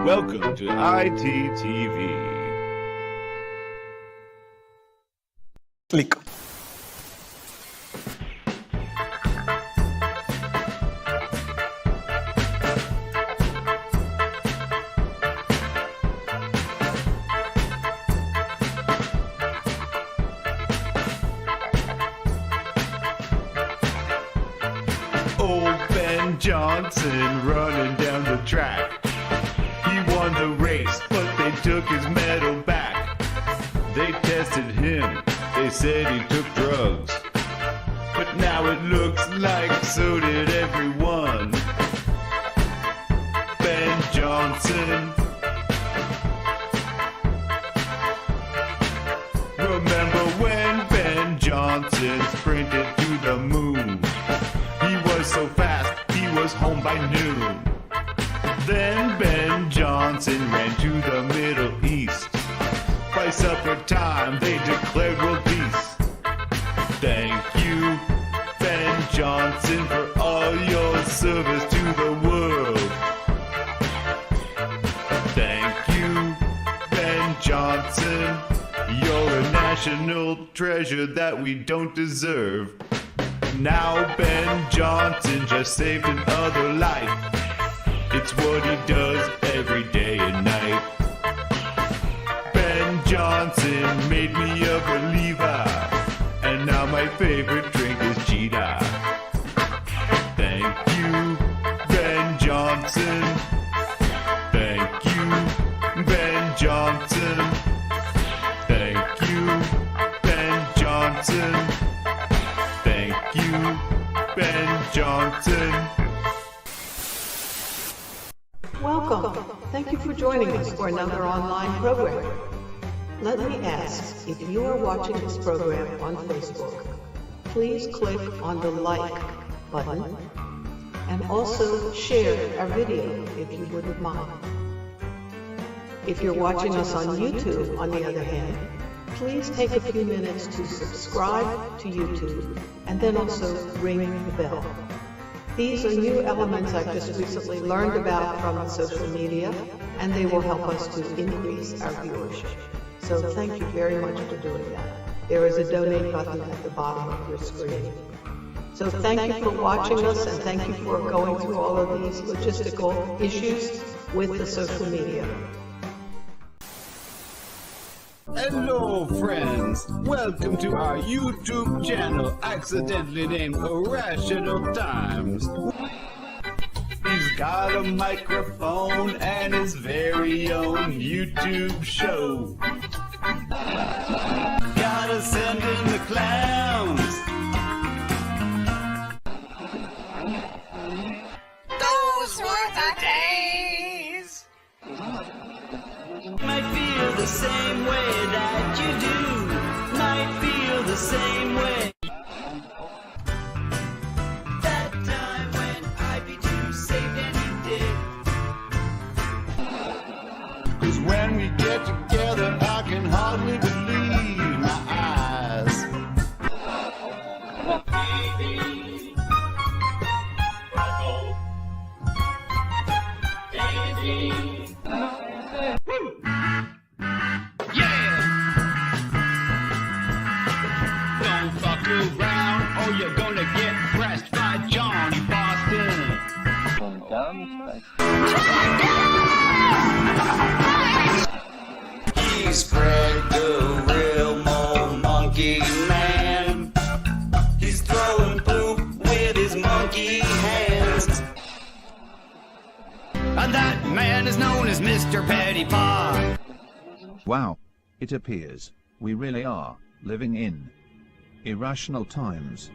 Welcome to ITTV. Click. Old Ben Johnson running down the track. He won the race, but they took his medal back. They tested him, they said he took drugs. But now it looks like so did everyone. Ben Johnson. Remember when Ben Johnson sprinted to the moon? He was so fast, he was home by noon. Then Ben Johnson ran to the Middle East. By supper time, they declared world peace. Thank you, Ben Johnson, for all your service to the world. Thank you, Ben Johnson. You're a national treasure that we don't deserve. Now Ben Johnson just saved another life. It's what he does every day and night. Ben Johnson made me a believer, and now my favorite drink is Cheetah. Thank you, Ben Johnson. Thank you, Ben Johnson. Thank you, Ben Johnson. Thank you, Ben Johnson. Welcome. Thank you for joining us for another online program. Let me ask, if you are watching this program on Facebook, please click on the like button and also share our video if you wouldn't mind. If you're watching us on YouTube, on the other hand, please take a few minutes to subscribe to YouTube and then also ring the bell. These are new elements I've just recently learned about from social media, and they will help us to increase our viewership. So thank you very much for doing that. There is a donate button at the bottom of your screen. So thank you for watching us, and thank you for going through all of these logistical issues with the social media. Hello friends, welcome to our YouTube channel, accidentally named Irrational Times. He's got a microphone and his very own YouTube show. Gotta send in the clowns. Those were the days. Might feel the same way that you do. Might feel the same way. That time when IB2 saved and you did. 'Cause when we get together, I can hardly believe my eyes. Baby, baby. Around, or you're gonna get pressed by Johnny Boston. He's Fred the real mole monkey man. He's throwing poop with his monkey hands. And that man is known as Mr. Petty Paw. Wow, it appears we really are living in irrational times.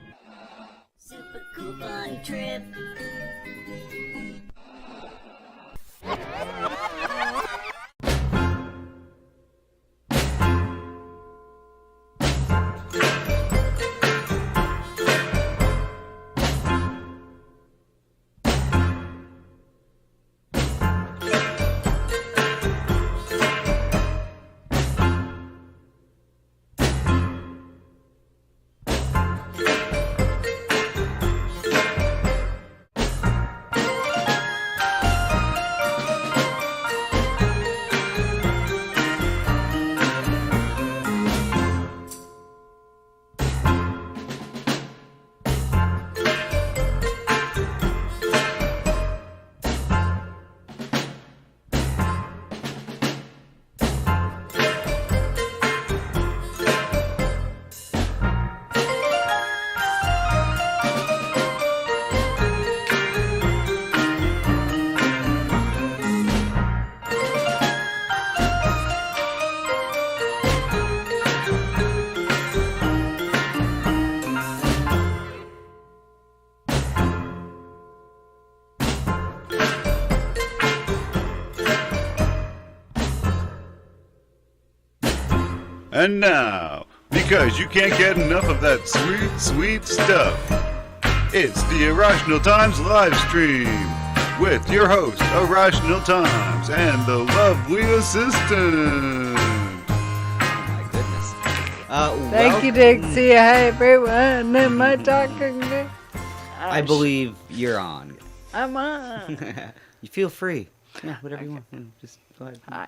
Super cool fun trip. And now, because you can't get enough of that sweet, sweet stuff, it's the Irrational Times live stream with your host, Irrational Times, and the lovely assistant. My goodness. Thank you, Dixie. Hi, everyone. Am I talking good? I believe you're on. I'm on. You feel free. Yeah, whatever you want. Just go ahead. Hi.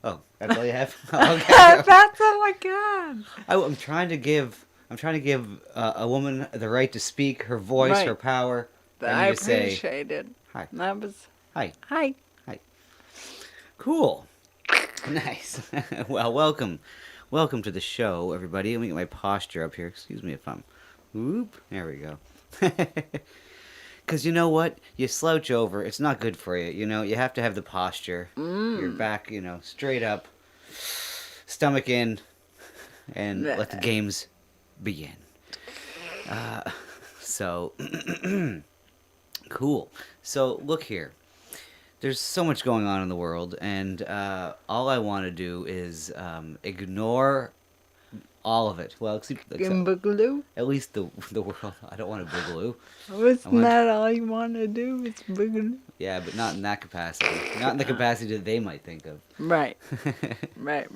Oh, that's all you have? Okay. That's all I got. I'm trying to give a woman the right to speak, her voice, Right. her power. I and you to say, appreciate it. Hi. That was Hi. hi. Cool. Nice. Well, welcome to the show, everybody. Let me get my posture up here. Excuse me if I'm... Whoop. There we go. Because you know what? You slouch over. It's not good for you. You know, you have to have the posture. Your back, straight up. Stomach in. And let the games begin. So, cool. So, look here. There's so much going on in the world, and all I want to do is ignore all of it. Well, except Boogaloo? at least the world. I don't want to boogaloo. Wasn't that all you want to do? Was boogaloo? Yeah, but not in that capacity. Not in the capacity that they might think of. Right. Right.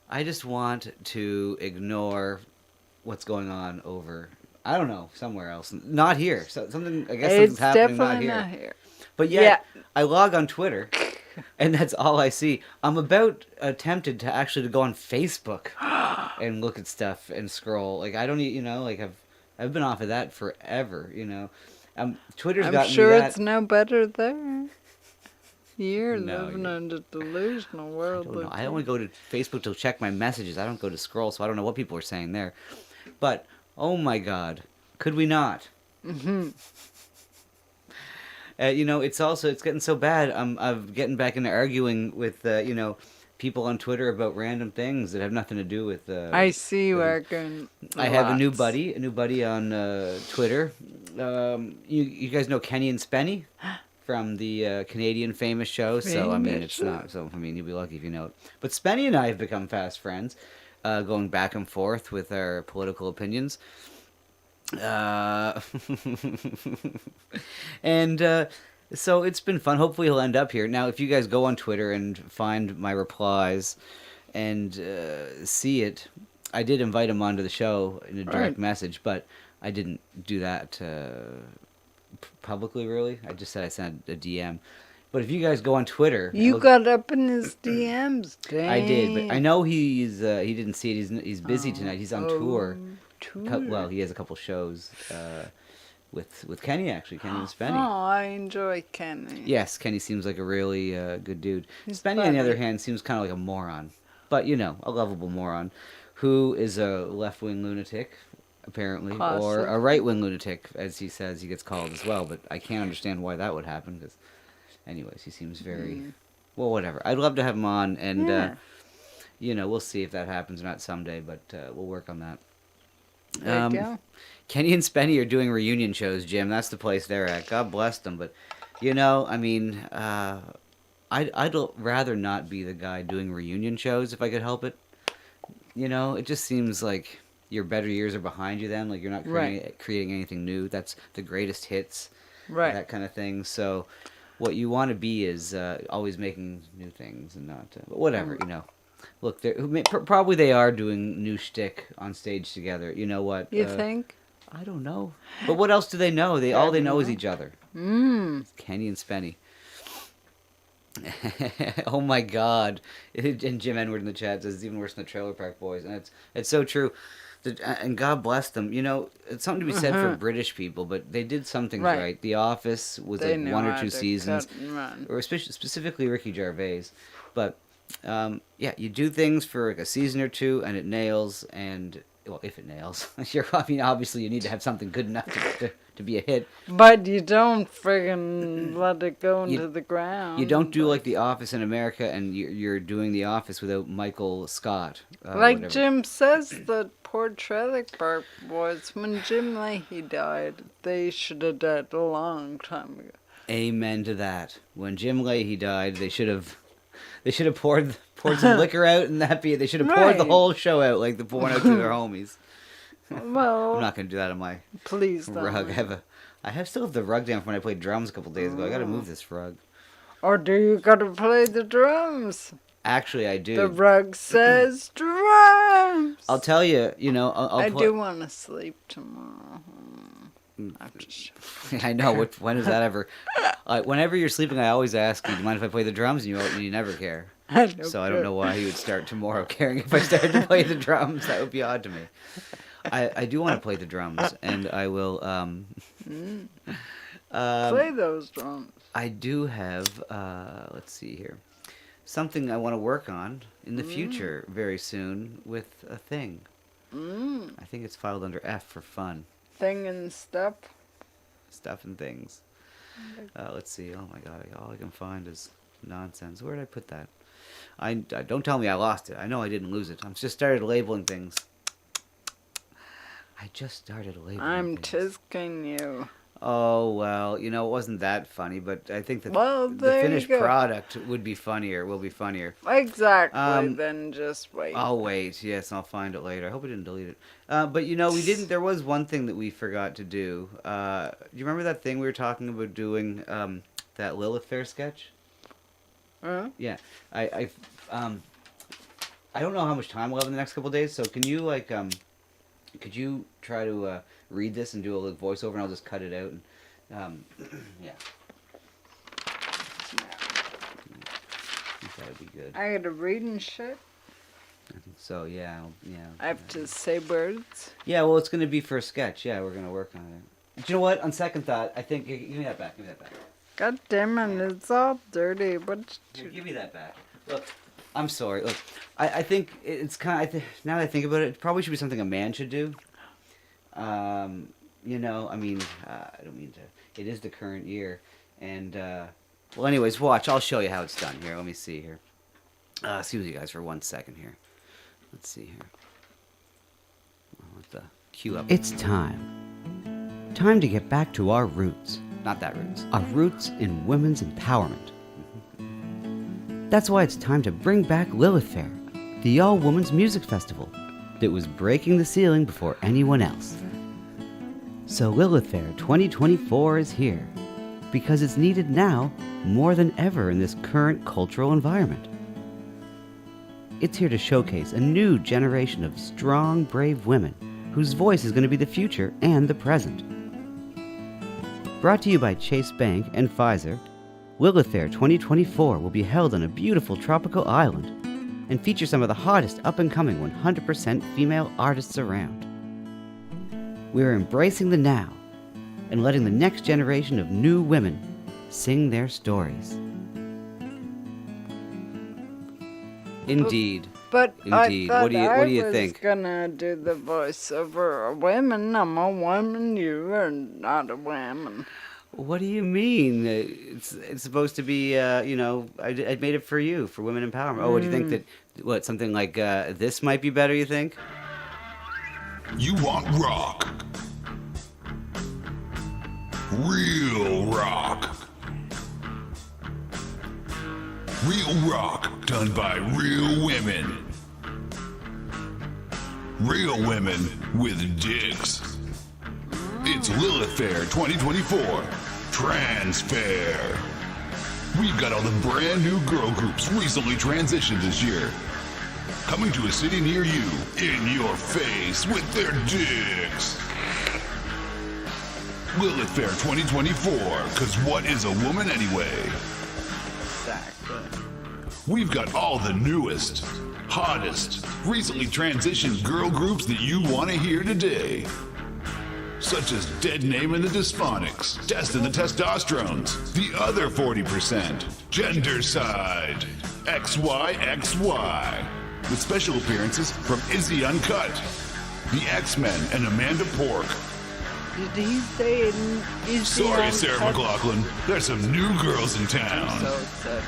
I just want to ignore what's going on over, I don't know, somewhere else. Not here. So something, I guess It's something's happening definitely not not here. here. But yet, I log on Twitter, and that's all I see. I'm about tempted to actually go on Facebook and look at stuff and scroll. Like, I don't, I've been off of that forever, Twitter's I'm gotten sure me that. it's no better there. You're No, living you- in a delusional world. I don't know. I only go to Facebook to check my messages. I don't go to scroll, so I don't know what people are saying there. But, oh my God, could we not? Mm-hmm. It's getting so bad. I'm getting back into arguing with, people on Twitter about random things that have nothing to do with. I see you working. I have a new buddy on Twitter. You guys know Kenny and Spenny from the Canadian famous show. So I mean, it's not. So I mean, you'll be lucky if you know it. But Spenny and I have become fast friends, going back and forth with our political opinions. And so it's been fun. Hopefully he'll end up here. Now, if you guys go on Twitter and find my replies and see it, I did invite him onto the show in a direct message, but I didn't do that publicly, really. I just said I sent a DM. But if you guys go on Twitter... You got up in his DMs, dang. I did, but I know he didn't see it. He's busy tonight. He's on tour. Well, he has a couple shows with Kenny, actually. Kenny and Spenny. Oh, I enjoy Kenny. Yes, Kenny seems like a really good dude. He's Spenny, on the other funny. hand, seems kind of like a moron. But, a lovable moron who is a left-wing lunatic, apparently, or Possibly. a right-wing lunatic, as he says he gets called as well. But I can't understand why that would happen, because, anyways, he seems very... Well, whatever. I'd love to have him on, and, Yeah. we'll see if that happens or not someday, but we'll work on that. There you go. Kenny and Spenny are doing reunion shows, Jim. That's the place they're at. God bless them. But, I'd rather not be the guy doing reunion shows if I could help it. It just seems like your better years are behind you then. Like, you're not creating anything new. That's the greatest hits. Right. That kind of thing. So, what you want to be is always making new things and not... but whatever, Look, probably they are doing new shtick on stage together. You know what? You think? I don't know. But what else do they know? All they know is each other. Kenny and Spenny. Oh my God! And Jim Edward in the chat says it's even worse than the Trailer Park Boys, and it's so true. And God bless them. It's something to be said for British people, but they did some things right. The Office was They like knew 1 or how 2 to seasons, cut and run. or specifically Ricky Gervais. But you do things for like a season or two, and it nails. And well, if it nails, obviously you need to have something good enough to be a hit. But you don't friggin' let it go into the ground. You don't do like The Office in America, and you're doing The Office without Michael Scott. Like whatever. Jim says, the poor Trailer Park Boys, when Jim Leahy died, they should have died a long time ago. Amen to that. When Jim Leahy died, they should have They should have poured some liquor out and that be it. They should have poured the Right. whole show out like the pouring out to their homies. Well, I'm not gonna do that on my please don't. rug. I still have the rug down from when I played drums a couple days ago. I gotta move this rug. Or do you gotta play the drums? Actually, I do. The rug says drums. I'll tell you. You know, I do want to sleep tomorrow. After show. I know. When is that ever? Whenever you're sleeping, I always ask you, "Do you mind if I play the drums?" And you never care. So I don't know why he would start tomorrow caring if I started to play the drums. That would be odd to me. I do want to play the drums, and I will. Play those drums. I do have. Let's see here, something I want to work on in the future very soon with a thing. I think it's filed under F for fun. Thing and stuff. Stuff and things. Let's see. Oh my god! All I can find is nonsense. Where did I put that? I don't tell me I lost it. I know I didn't lose it. I'm just started labeling things. I just started labeling. I'm things. tisking you. Oh well, you know it wasn't that funny, but I think that Well, the there you finished go. product would be funnier. Will be funnier. Exactly. Then just wait. I'll wait. Yes, I'll find it later. I hope I didn't delete it. But you know, we didn't. There was one thing that we forgot to do. Do you remember that thing we were talking about doing? That Lilith Fair sketch. Huh? Yeah. I don't know how much time we'll have in the next couple of days. So can you could you try to read this and do a little voiceover, and I'll just cut it out. And yeah. I think that would be good. I gotta read and shit. I think so. Yeah. Yeah. I have to say words. Yeah, well, it's going to be for a sketch. Yeah, we're going to work on it. But you know what? On second thought, I think... Give me that back. Give me that back. God damn it, it's all dirty. What? Give me that back. Look, I'm sorry. Look, I think it's kind of... now that I think about it, it probably should be something a man should do. You know, I mean, I don't mean to... It is the current year. And, well, anyways, watch. I'll show you how it's done here. Let me see here. Excuse you guys for 1 second here. Let's see here. I'll let the cue up. It's time. Time to get back to our roots. Not that roots. Our roots in women's empowerment. That's why it's time to bring back Lilith Fair, the all-women's music festival that was breaking the ceiling before anyone else. So Lilith Fair 2024 is here because it's needed now more than ever in this current cultural environment. It's here to showcase a new generation of strong, brave women whose voice is going to be the future and the present. Brought to you by Chase Bank and Pfizer, Lilith Fair 2024 will be held on a beautiful tropical island and feature some of the hottest up-and-coming 100% female artists around. We're embracing the now and letting the next generation of new women sing their stories. Indeed. But Indeed. I thought What do you I think? was gonna do the voice over a woman. I'm a woman. You are not a woman. What do you mean? It's supposed to be, you know, I made it for you, for women empowerment. Oh, what do you think that, what, something like this might be better, you think? You want rock. Real rock. Real rock done by real women. Real women with dicks. It's Lilith Fair 2024. Trans Fair. We've got all the brand new girl groups recently transitioned this year. Coming to a city near you, in your face, with their dicks. Lilith Fair 2024, cause what is a woman anyway? Exactly. We've got all the newest, hottest, recently transitioned girl groups that you want to hear today. Such as Dead Name and the Dysphonics, Test and the Testosterones, The Other 40%, Gender Side, XYXY, with special appearances from Izzy Uncut, The X-Men and Amanda Pork. Did he say it is Sorry, Sarah McLaughlin, there's some new girls in town. So excited.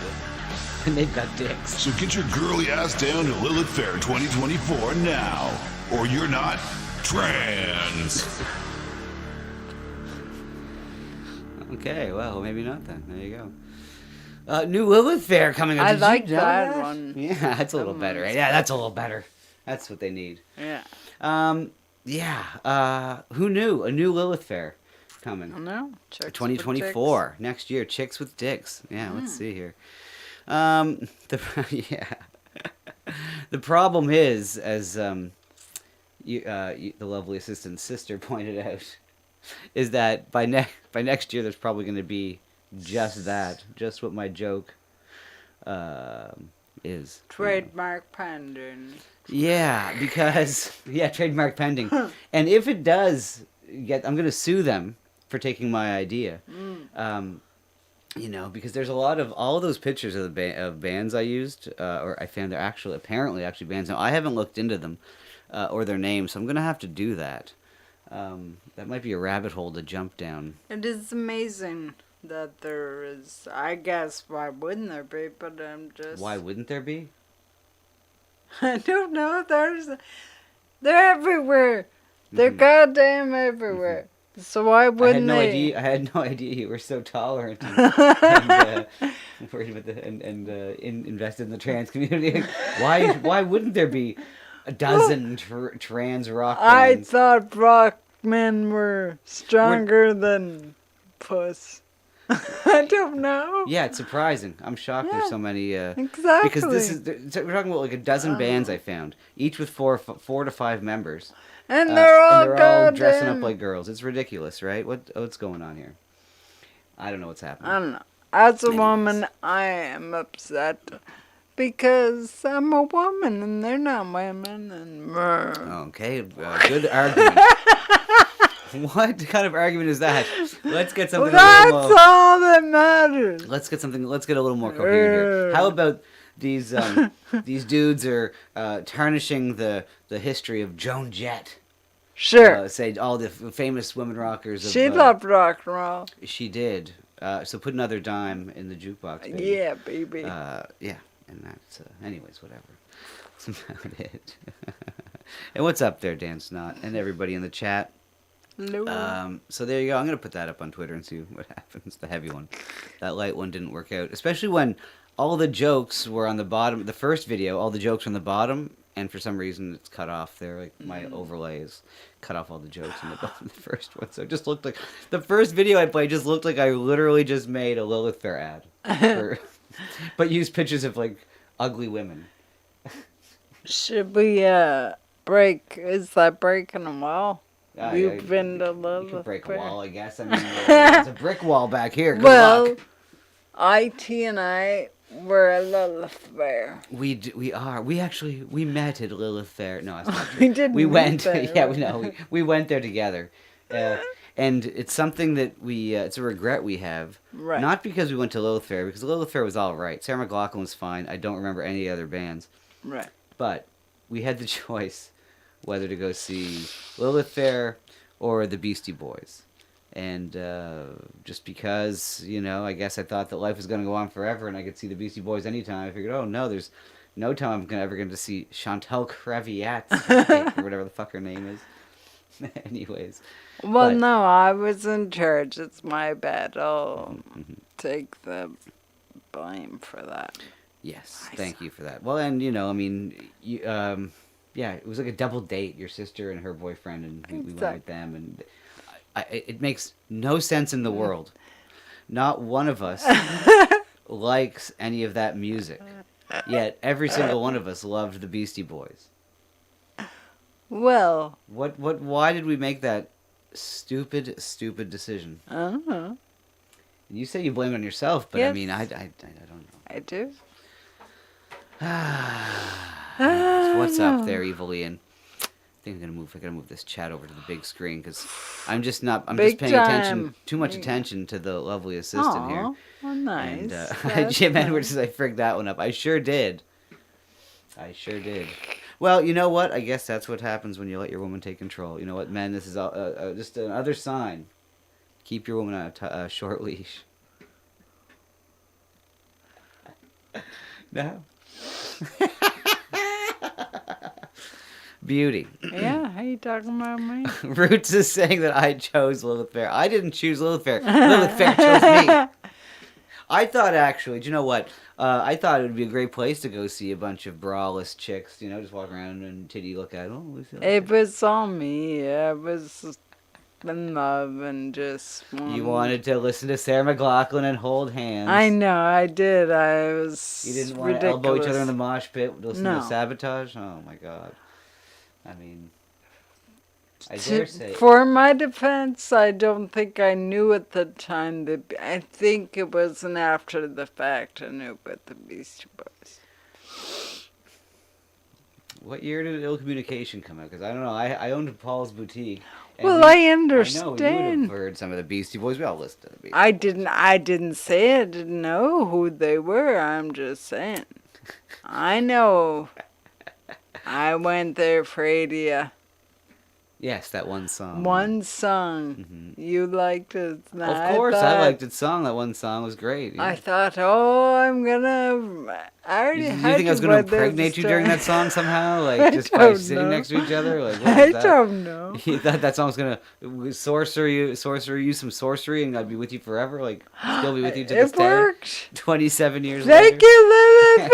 And they've got dicks. So get your girly ass down to Lilith Fair 2024 now, or you're not trans. Okay, well, maybe not then. There you go. New Lilith Fair coming up. I Did you like know that one. Yeah, that's a little better. Yeah, that's a little better. That's what they need. Yeah. Who knew? A new Lilith Fair I coming. don't know. Chicks with 2024 next year. Chicks with dicks. Yeah, Hmm. let's see here. Yeah. The problem is, as the lovely assistant's sister pointed out, is that by next year there's probably going to be just that, just what my joke is. Trademark pandering. Yeah, because trademark pending, and if it does get, I'm gonna sue them for taking my idea. Because there's a lot of all those pictures of of bands I used, or I found they're apparently bands. Now I haven't looked into them or their names, so I'm gonna have to do that. That might be a rabbit hole to jump down. It is amazing that there is. I guess why wouldn't there be? But I'm just. Why wouldn't there be? I don't know. They're everywhere. They're goddamn everywhere. So why wouldn't they? I had no idea you were so tolerant and worried about invested in the trans community. Why wouldn't there be a dozen trans rock I bands? thought rock men were stronger than puss. I don't know. Yeah, it's surprising. I'm shocked there's so many. Exactly. Because we're talking about like a dozen bands I found, each with four to five members. And they're all and they're all goddamn. dressing up like girls. It's ridiculous, right? What's going on here? I don't know what's happening. I don't know. As a woman, I am upset because I'm a woman and they're not women. And Okay, good argument. What kind of argument is that? Let's get something. that's all that matters. Let's get something. Let's get a little more coherent here. How about these these dudes are tarnishing the history of Joan Jett? Sure. Say all the famous women rockers. She loved rock and roll. She did. So put another dime in the jukebox. Baby. Yeah, baby. Yeah, and that's anyways, whatever. That's about it. And what's up there, Dan Snot, and everybody in the chat? Hello. So there you go. I'm gonna put that up on Twitter and see what happens. The heavy one, that light one didn't work out. Especially when all the jokes were on the bottom. The first video, all the jokes were on the bottom, and for some reason it's cut off there. Like my overlays cut off all the jokes in the bottom of the first one. So it just looked like the first video I played just looked like I literally just made a Lilith Fair ad, but used pictures of like ugly women. Should we break? Is that breaking a wall? You've been to You Lilith could break a Fair. wall, I guess. I mean, there's a brick wall back here. Good Well, luck. IT and I were a Lilith Fair. We are. We met at Lilith Fair. No, that's not true. We didn't We meet went. there. Yeah, we know. We went there together, and it's something that we. It's a regret we have. Right. Not because we went to Lilith Fair, because Lilith Fair was all right. Sarah McLachlan was fine. I don't remember any other bands, Right. but we had the choice whether to go see Lilith Fair or the Beastie Boys. And just because, I guess I thought that life was going to go on forever and I could see the Beastie Boys anytime, I figured, oh no, there's no time I'm ever going to see Chantal Creviat, or whatever the fuck her name is. Anyways. Well, But- no, I was in charge. It's my bad. I'll take the blame for that. Yes, thank you for that. Well, and, yeah, it was like a double date, your sister and her boyfriend, and we went with them, and it makes no sense in the world. Not one of us likes any of that music, yet every single one of us loved the Beastie Boys. Well, Why did we make that stupid decision? I don't know. You say you blame it on yourself, but I Yes. mean, I don't know. I do. What's up there, Evil Ian? I think I gotta move this chat over to the big screen because I'm just Big paying time. too much attention to the lovely assistant here. Aw, well, nice. And That's Jim nice. Edwards says I frigged that one up. I sure did. Well, you know what? I guess that's what happens when you let your woman take control. You know what, men? This is just another sign. Keep your woman on a short leash. No. Beauty. Yeah, how you talking about me? Roots is saying that I chose Lilith Fair. I didn't choose Lilith Fair. Lilith Fair chose me. I thought actually, do you know what? I thought it would be a great place to go see a bunch of braless chicks, just walk around and titty look at. Oh, we feel It was all me. I was in love and just you wanted to listen to Sarah McLachlan and hold hands. I know, I did. I was You didn't want ridiculous. to elbow each other in the mosh pit, listen No. to Sabotage? Oh my god. I mean, I dare say. For my defense, I don't think I knew at the time that. I think it was an after the fact I knew about the Beastie Boys. What year did Ill Communication come out? Because I don't know. I owned Paul's Boutique. and Well, we- I I know you would understand. have heard some of the Beastie Boys. We all listened to the Beastie I didn't say I didn't know who they were. I'm just saying. I know. I went there for Adia. Yes, that one song. One song. You liked it. and Of course, I liked its song. That one song was great. I thought, I'm gonna. I already You had think I was going to went there impregnate you start. during that song somehow? Like, I just by don't sitting know. next to each other? Like, what I was that? don't know. You thought that song was going to sorcerer you some sorcery and I'd be with you forever? Like, still be with you to this It day? worked. 27 years Thank later? you, Lilith.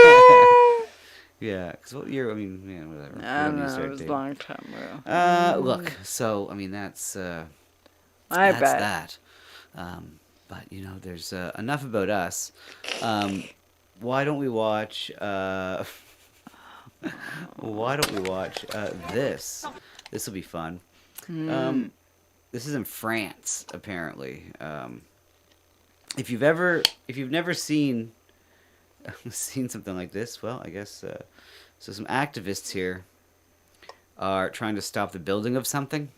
Yeah, because what year? I mean, yeah, whatever. We I don't don't need to know. start It was a dating. long time ago. Look, so, I mean, that's I that's bet. that. But, there's enough about us. Why don't we watch... this? This will be fun. This is in France, apparently. If you've never seen something like this, well, I guess so. Some activists here are trying to stop the building of something,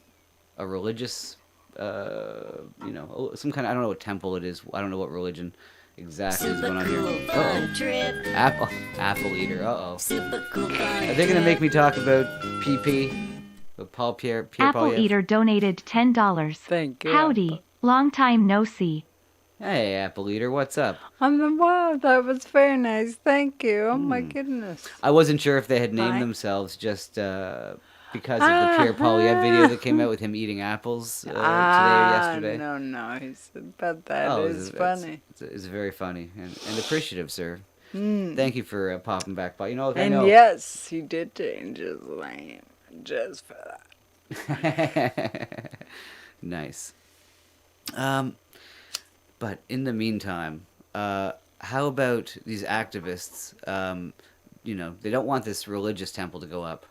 a religious, some kind of, I don't know what temple it is. I don't know what religion exactly is going on here. Super cool fun trip. Apple eater. Super cool fun Are they gonna make me talk about PP? With Pierre Apple Polyev? Eater donated $10. Thank you. Howdy. Long time no see. Hey, Apple Eater, what's up? Wow, that was very nice. Thank you. Oh my goodness. I wasn't sure if they had named Hi. themselves just because of the Pierre Polyev video that came out with him eating apples today or yesterday. No, he said, but that Oh, is funny. It's very funny and appreciative, sir. Thank you for popping back by. I know. And yes, he did change his name just for that. Nice. But in the meantime, how about these activists? They don't want this religious temple to go up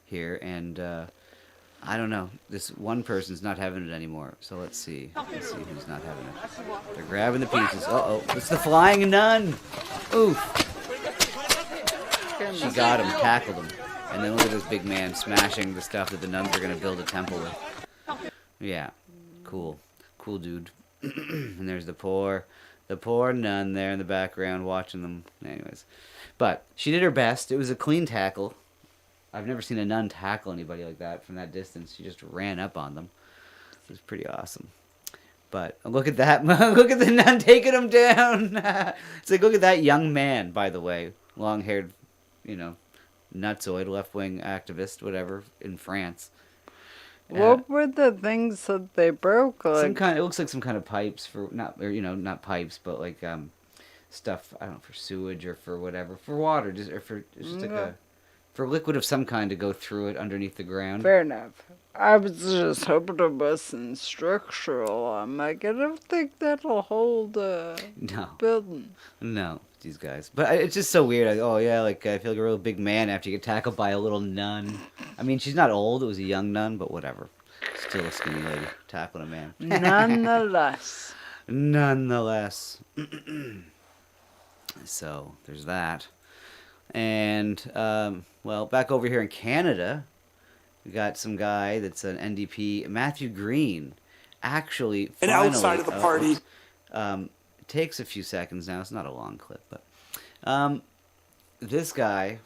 here, and I don't know. This one person's not having it anymore. So let's see. Let's see who's not having it. They're grabbing the pieces. Uh-oh. It's the flying nun. Oof. She got him, tackled him. And then look at this big man smashing the stuff that the nuns are going to build a temple with. Yeah. Cool. Cool dude. And there's the poor nun there in the background watching them. Anyways. But she did her best. It was a clean tackle. I've never seen a nun tackle anybody like that from that distance. She just ran up on them. It was pretty awesome. But look at that. Look at the nun taking him down. It's like, look at that young man, by the way. Long-haired, nutsoid, left-wing activist, whatever, in France. What were the things that they broke? It looks like some kind of pipes not pipes, but like stuff, I don't know, for sewage or for whatever, for water, for liquid of some kind to go through it underneath the ground. Fair enough. I was just hoping it wasn't structural. I'm like, I don't think that'll hold a No, building. no, these guys. But it's just so weird. Like, I feel like a real big man after you get tackled by a little nun. I mean, she's not old. It was a young nun, but whatever. Still a skinny lady tackling a man. Nonetheless. Nonetheless. So, there's that. And, back over here in Canada, we got some guy that's an NDP, Matthew Green, actually finally... And outside of the party. It takes a few seconds now. It's not a long clip, but... this guy...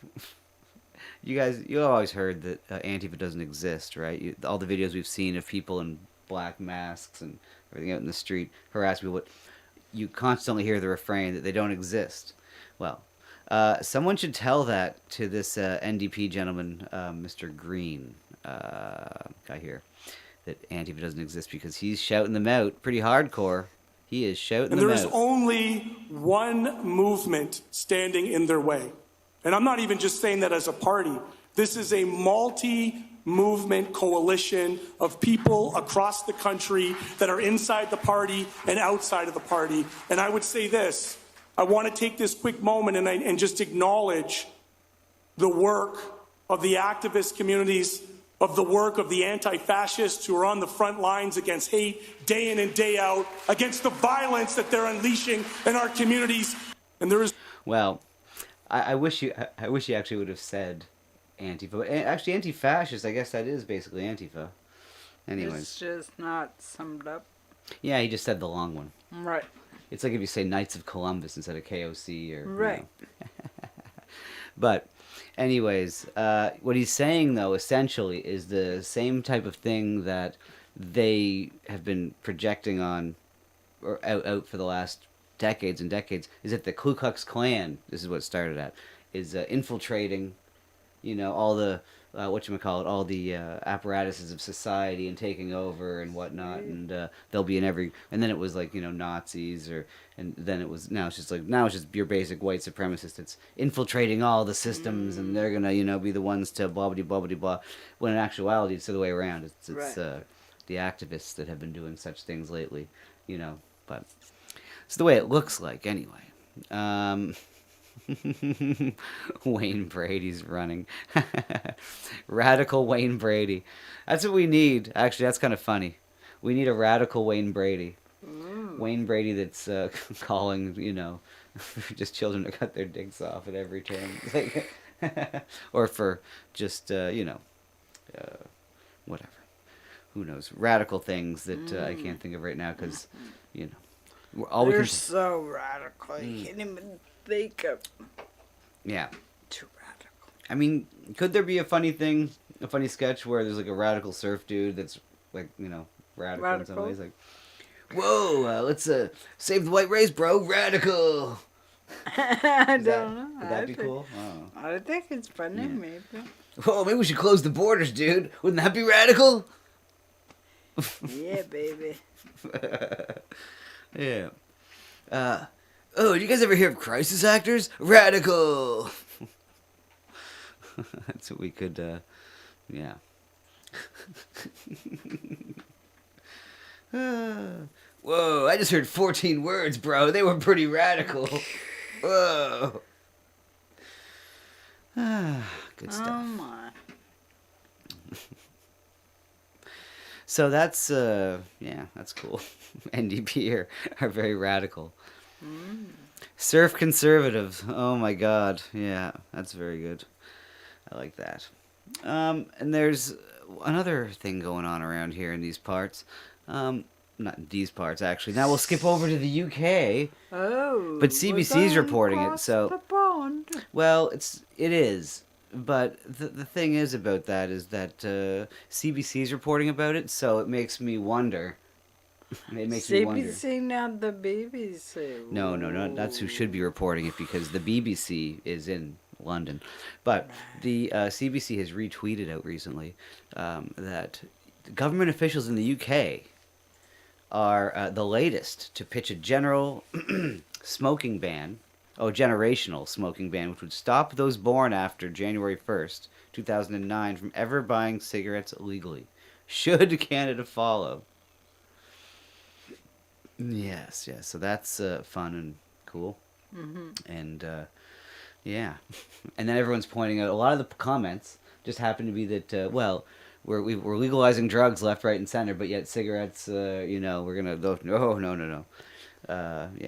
You always heard that Antifa doesn't exist, right? All the videos we've seen of people in black masks and everything out in the street harass people. You constantly hear the refrain that they don't exist. Well, someone should tell that to this NDP gentleman, Mr. Green, guy here, that Antifa doesn't exist, because he's shouting them out pretty hardcore He is shouting And them there is out. only one movement standing in their way. And I'm not even just saying that as a party. This is a multi-movement coalition of people across the country that are inside the party and outside of the party. And I would say this. I want to take this quick moment and just acknowledge the work of the activist communities, of the work of the anti-fascists who are on the front lines against hate day in and day out, against the violence that they're unleashing in our communities. And there is... Well, I wish you actually would have said Antifa. But actually, anti-fascist, I guess that is basically Antifa. Anyways. It's just not summed up. Yeah, he just said the long one. Right. It's like if you say Knights of Columbus instead of KOC or... Right. You know. But... anyways, what he's saying, though, essentially, is the same type of thing that they have been projecting on, or out for the last decades and decades, is that the Ku Klux Klan, this is what it started at, is infiltrating, all the, all the apparatuses of society and taking over and whatnot, and they'll be in every, and then it was like, Nazis, and then now it's just your basic white supremacist. It's infiltrating all the systems, and they're gonna, be the ones to blah blah blah blah blah. When in actuality, it's the other way around. It's Right. The activists that have been doing such things lately, but it's the way it looks like anyway. Wayne Brady's running. Radical Wayne Brady. That's what we need. Actually, that's kind of funny. We need a radical Wayne Brady. Wayne Brady that's calling, just children to cut their dicks off at every turn. Or for just, whatever. Who knows? Radical things that I can't think of right now because, all we They're can... so radical. You can't even think of... Yeah. Too radical. I mean, could there be a funny sketch where there's like a radical surf dude that's like, radical in some Radical? ways? Like, whoa, let's save the white race, bro. Radical. I don't know. Would that be cool? Oh. I think it's funny, maybe. Whoa, maybe we should close the borders, dude. Wouldn't that be radical? Yeah, baby. Yeah. Oh, did you guys ever hear of crisis actors? Radical. That's what we could, yeah. Whoa, I just heard 14 words, bro. They were pretty radical. Whoa. Good stuff. Oh, my. So that's, that's cool. NDP are very radical. Surf conservative. Oh my god. Yeah, that's very good. I like that. And there's another thing going on around here in these parts. Not in these parts, actually. Now we'll skip over to the UK. Oh. But CBC's we're reporting it, across so... the pond. Well, it is. But the thing is about that is that CBC's reporting about it, so it makes me wonder. It makes me wonder. CBC, not the BBC. No, that's who should be reporting it because the BBC is in London. But the CBC has retweeted out recently that government officials in the UK are the latest to pitch a general smoking ban. Oh, generational smoking ban, which would stop those born after January 1st, 2009 from ever buying cigarettes legally. Should Canada follow? Yes. So that's fun and cool. Mm-hmm. And, yeah. And then everyone's pointing out, a lot of the comments just happen to be that, we're legalizing drugs left, right, and center, but yet cigarettes, we're going to... No.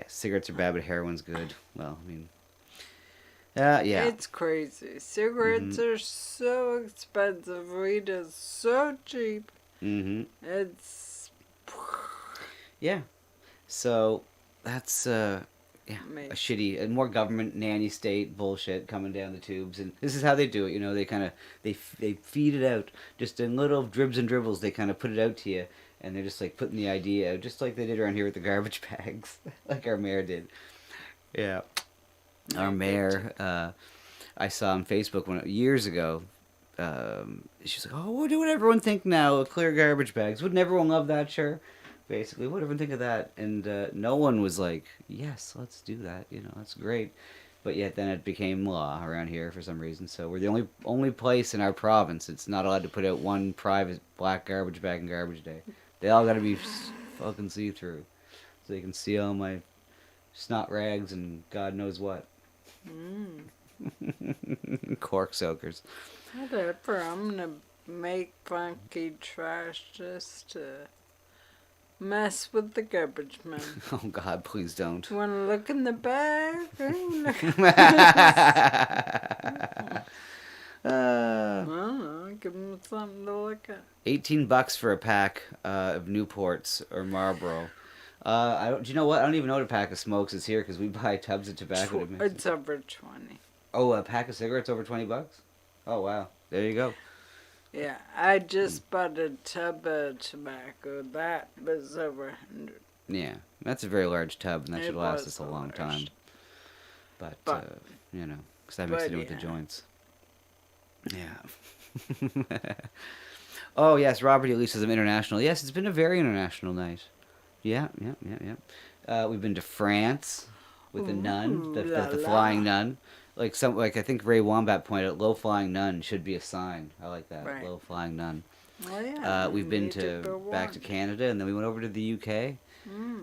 Cigarettes are bad, but heroin's good. Well, I mean... yeah. It's crazy. Cigarettes are so expensive. Weed is so cheap. Mm-hmm. It's... Yeah. So, that's, a shitty... more government nanny state bullshit coming down the tubes. And this is how they do it, They kind of... They feed it out. Just in little dribs and dribbles, they kind of put it out to you. And they're just, like, putting the idea out, just like they did around here with the garbage bags. Like our mayor did. Yeah. Our mayor, I saw on Facebook years ago, she's like, oh, what would everyone think now of clear garbage bags? Wouldn't everyone love that, sure? basically. What do everyone think of that? And no one was like, yes, let's do that. That's great. But yet then it became law around here for some reason. So we're the only place in our province it's not allowed to put out one private black garbage bag on garbage day. They all got to be fucking see-through. So you can see all my snot rags and God knows what. Cork soakers. Whatever, I'm gonna make funky trash just to mess with the garbage man. Oh God, please don't. Wanna look in the bag? I don't know, give him something to look at. $18 for a pack of Newports or Marlboro. Do you know what? I don't even know what a pack of smokes is here because we buy tubs of tobacco. To mix. It's over 20. Oh, a pack of cigarettes over $20? Oh wow, there you go. Yeah, I just bought a tub of tobacco. That was over 100. Yeah, that's a very large tub, and that should last us a long large. time. But because I mix it in with the joints. Yeah. Oh yes, Robert Elise says I'm international. Yes, it's been a very international night. Yeah. We've been to France with the nun, the flying nun. Like I think Ray Wombat pointed out, low flying nun should be a sign. I like that, right. Low flying nun. Oh, yeah, we've been back to Canada, and then we went over to the UK.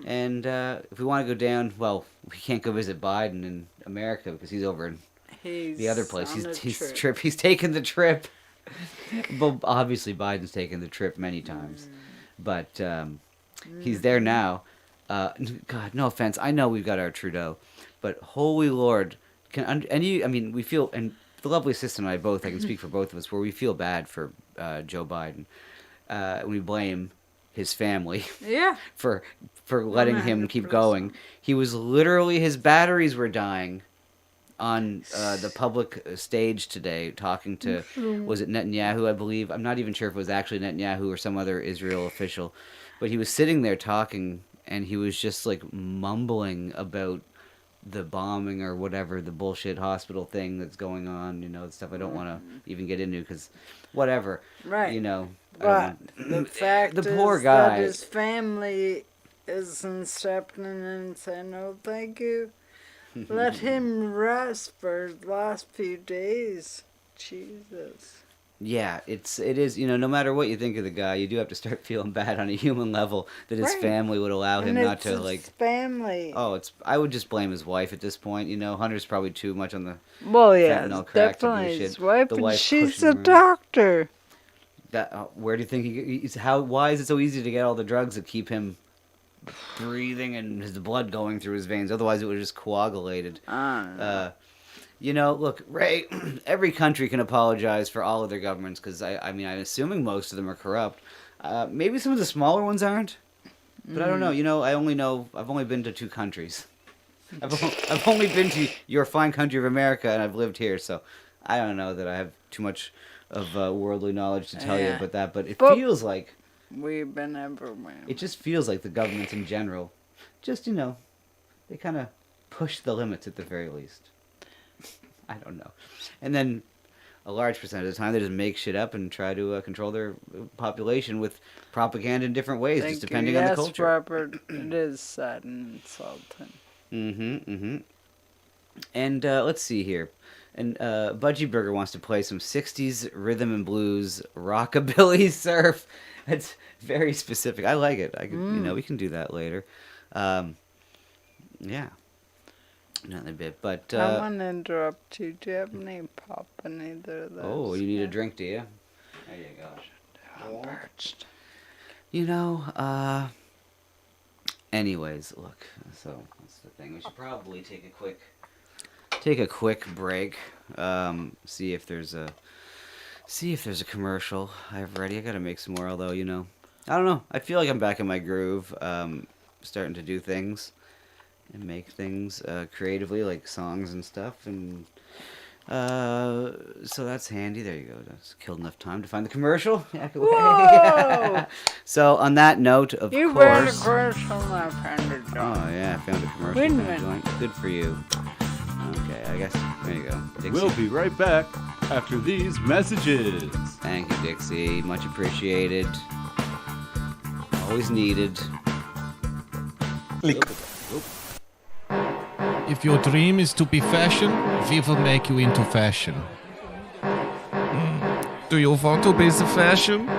And if we want to go down, well, we can't go visit Biden in America because he's over in the other place. He's taken the trip. Well, obviously Biden's taken the trip many times, but he's there now. God, no offense. I know we've got our Trudeau, but holy Lord, we feel, and the lovely assistant and I both, I can speak for both of us, where we feel bad for Joe Biden. We blame his family for letting him keep going. He was literally, his batteries were dying on the public stage today talking to, was it Netanyahu, I believe? I'm not even sure if it was actually Netanyahu or some other Israel official. But he was sitting there talking, and he was just, like, mumbling about the bombing or whatever, the bullshit hospital thing that's going on, stuff I don't want to even get into because whatever. Right. But the fact the is poor guy, that his family isn't stepping in and saying, "No, thank you." Let him rest for the last few days. Jesus. Yeah, it is. No matter what you think of the guy, you do have to start feeling bad on a human level that his family would allow him not to his family. Oh, I would just blame his wife at this point. Hunter's probably too much on the fentanyl crack definitely to do shit. his wife, the and wife she's pushing a him around. doctor. Where do you think why is it so easy to get all the drugs that keep him breathing and his blood going through his veins? Otherwise, it would have just coagulated. Look, Ray, every country can apologize for all of their governments because I'm assuming most of them are corrupt. Maybe some of the smaller ones aren't, but I don't know. I've only been to 2 countries. I've only been to your fine country of America, and I've lived here, so I don't know that I have too much of worldly knowledge to tell you about that. But it feels like we've been everywhere. It just feels like the governments in general, just they kind of push the limits at the very least. I don't know. And then a large percentage of the time they just make shit up and try to control their population with propaganda in different ways, just depending on the culture. Yes, Robert, it is sad and insulting. And let's see here. And Budgie Burger wants to play some 60s rhythm and blues, rockabilly, surf. That's very specific. I like it. We can do that later. Yeah. Not a bit, but I want to interrupt you. Do you have any pop in either of those? Oh, you need a drink, do you? There you go. I'm parched. Anyways, look. So that's the thing. We should probably take a quick break. See if there's a commercial I have ready. I gotta make some more. Although I don't know. I feel like I'm back in my groove. Starting to do things. And make things creatively, like songs and stuff, and so that's handy. There you go. That's killed enough time to find the commercial. Whoa! So on that note, of you course, found a commercial. I found a joint. Oh yeah, I found a commercial. Wait a minute. Joint. Good for you. Okay, I guess there you go. Dixie. We'll be right back after these messages. Thank you, Dixie. Much appreciated. Always needed. If your dream is to be fashion, we will make you into fashion. Do you want to be the fashion?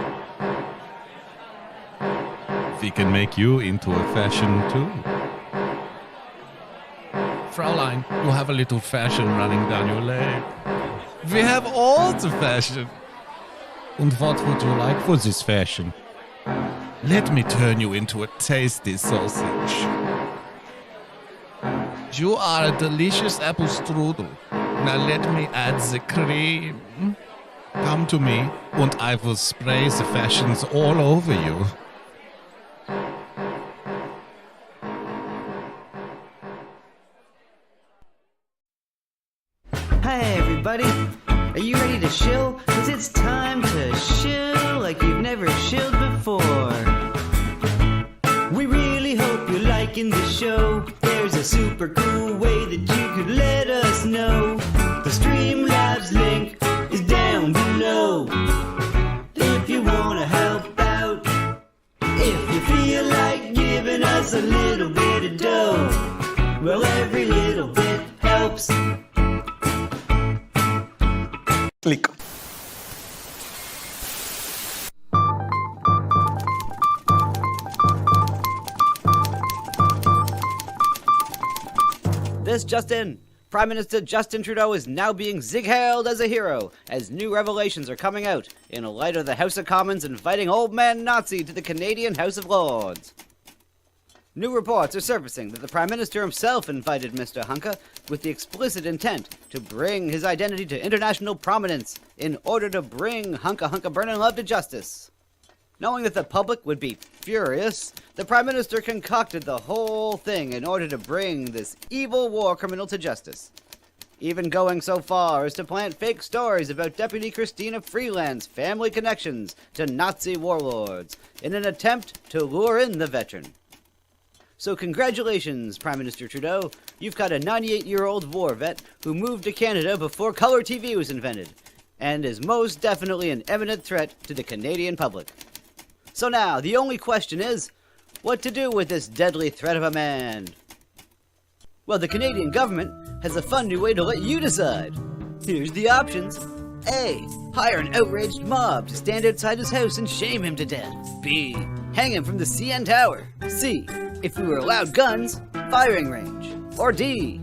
We can make you into a fashion too. Fraulein, you have a little fashion running down your leg. We have all the fashion. And what would you like for this fashion? Let me turn you into a tasty sausage. You are a delicious apple strudel. Now let me add the cream. Come to me, and I will spray the fashions all over you. Hey everybody, are you ready to shill? 'Cause it's time to shill like you've never shilled before. We really hope you're liking the show. There's a super cool way that you could let us know. The Streamlabs link is down below. If you wanna help out, if you feel like giving us a little bit of dough, well every little bit helps. Click. This just in. Prime Minister Justin Trudeau is now being zig-hailed as a hero as new revelations are coming out in light of the House of Commons inviting old man Nazi to the Canadian House of Lords. New reports are surfacing that the Prime Minister himself invited Mr. Hunka with the explicit intent to bring his identity to international prominence in order to bring Hunka Burnin' Love to justice. Knowing that the public would be furious, the Prime Minister concocted the whole thing in order to bring this evil war criminal to justice. Even going so far as to plant fake stories about Deputy Christina Freeland's family connections to Nazi warlords in an attempt to lure in the veteran. So congratulations, Prime Minister Trudeau. You've got a 98-year-old war vet who moved to Canada before color TV was invented, and is most definitely an imminent threat to the Canadian public. So now, the only question is, what to do with this deadly threat of a man? Well, the Canadian government has a fun new way to let you decide. Here's the options. A. Hire an outraged mob to stand outside his house and shame him to death. B. Hang him from the CN Tower. C. If we were allowed guns, firing range. Or D.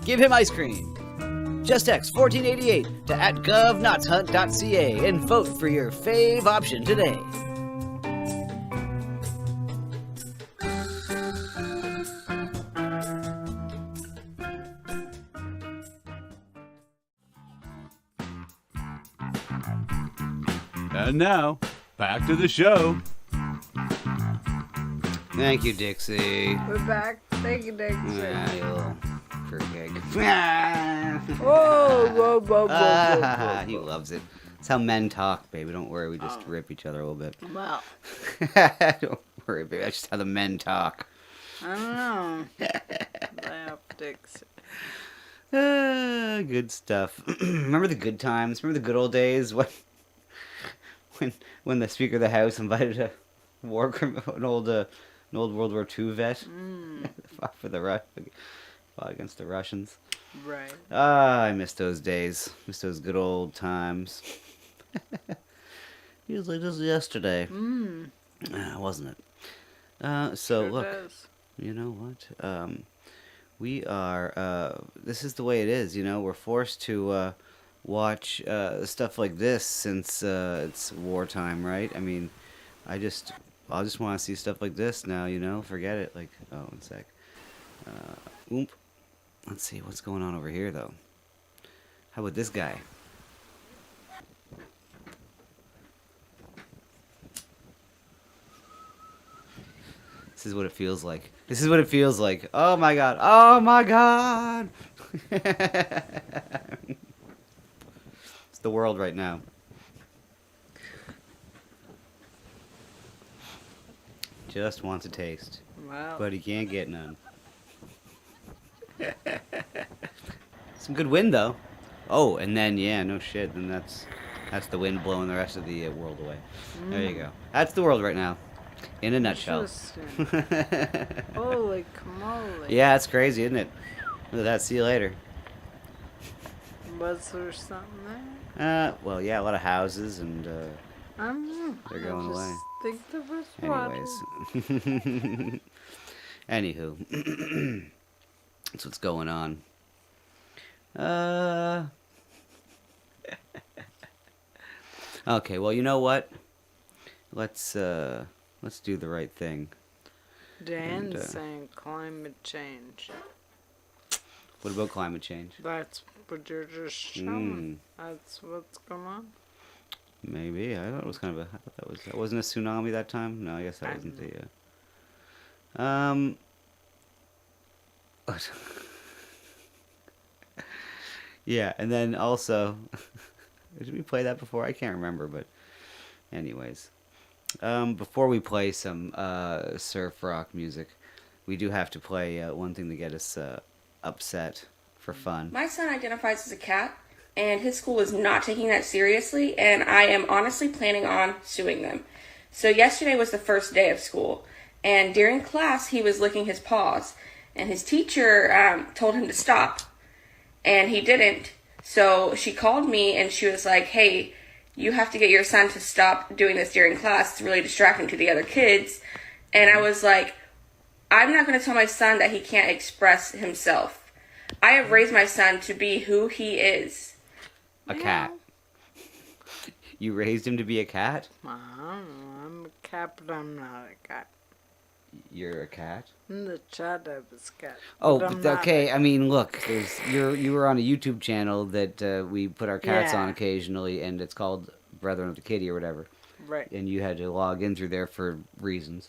Give him ice cream. Just text 1488 to @govnotshunt.ca and vote for your fave option today. And now, back to the show. Thank you, Dixie. We're back. Thank you, Dixie. Ah, you little fruitcake. Whoa, whoa, whoa, whoa. He loves it. That's how men talk, baby. Don't worry, we just rip each other a little bit. Well, Don't worry, baby. That's just how the men talk. I don't know. Laugh, Dixie. Good stuff. Remember the good times? Remember the good old days when the Speaker of the House invited a war criminal, an old World War II vet, fought against the Russians. Right. I miss those days. Miss those good old times. Feels like this was yesterday. Wasn't it? So Sure look, does. you know what? We are. This is the way it is. You know, we're forced to watch stuff like this since it's wartime, right? I mean, I'll just want to see stuff like this now. You know, forget it. Like, oh, one sec. Oomp. Let's see what's going on over here, though. How about this guy? This is what it feels like. This is what it feels like. Oh my god. Oh my god. It's the world right now. Just wants a taste. Wow. But he can't get none. Some good wind, though. Oh, and then, yeah, no shit. Then that's the wind blowing the rest of the world away. There you go. That's the world right now. In a nutshell. Interesting. Holy camoly. Yeah, it's crazy, isn't it? Look at that. See you later. Was there something there? Well, yeah, a lot of houses and, I don't know. They're going away. I think there was water. anyways. Anywho. That's what's going on. Okay, well, you know what? Let's do the right thing. Dan's And, saying climate change. What about climate change? That's what you're just showing. That's what's going on. Maybe. I thought it was kind of that wasn't a tsunami that time? No, I guess that wasn't the yeah, and then also did we play that before? I can't remember, but anyways. Before we play some surf rock music, we do have to play one thing to get us upset for fun. My son identifies as a cat, and his school is not taking that seriously, and I am honestly planning on suing them. So yesterday was the first day of school, and during class he was licking his paws, and his teacher told him to stop, and he didn't. So she called me and she was like, hey, you have to get your son to stop doing this during class. It's really distracting to the other kids. And I was like, I'm not going to tell my son that he can't express himself. I have raised my son to be who he is. A cat. You raised him to be a cat? I don't know. I'm a cat, but I'm not a cat. You're a cat? In the chat, I was a cat. Oh, but I'm but not okay. I mean, look, you were on a YouTube channel that we put our cats Yeah. on occasionally, and it's called Brethren of the Kitty or whatever. Right. And you had to log in through there for reasons.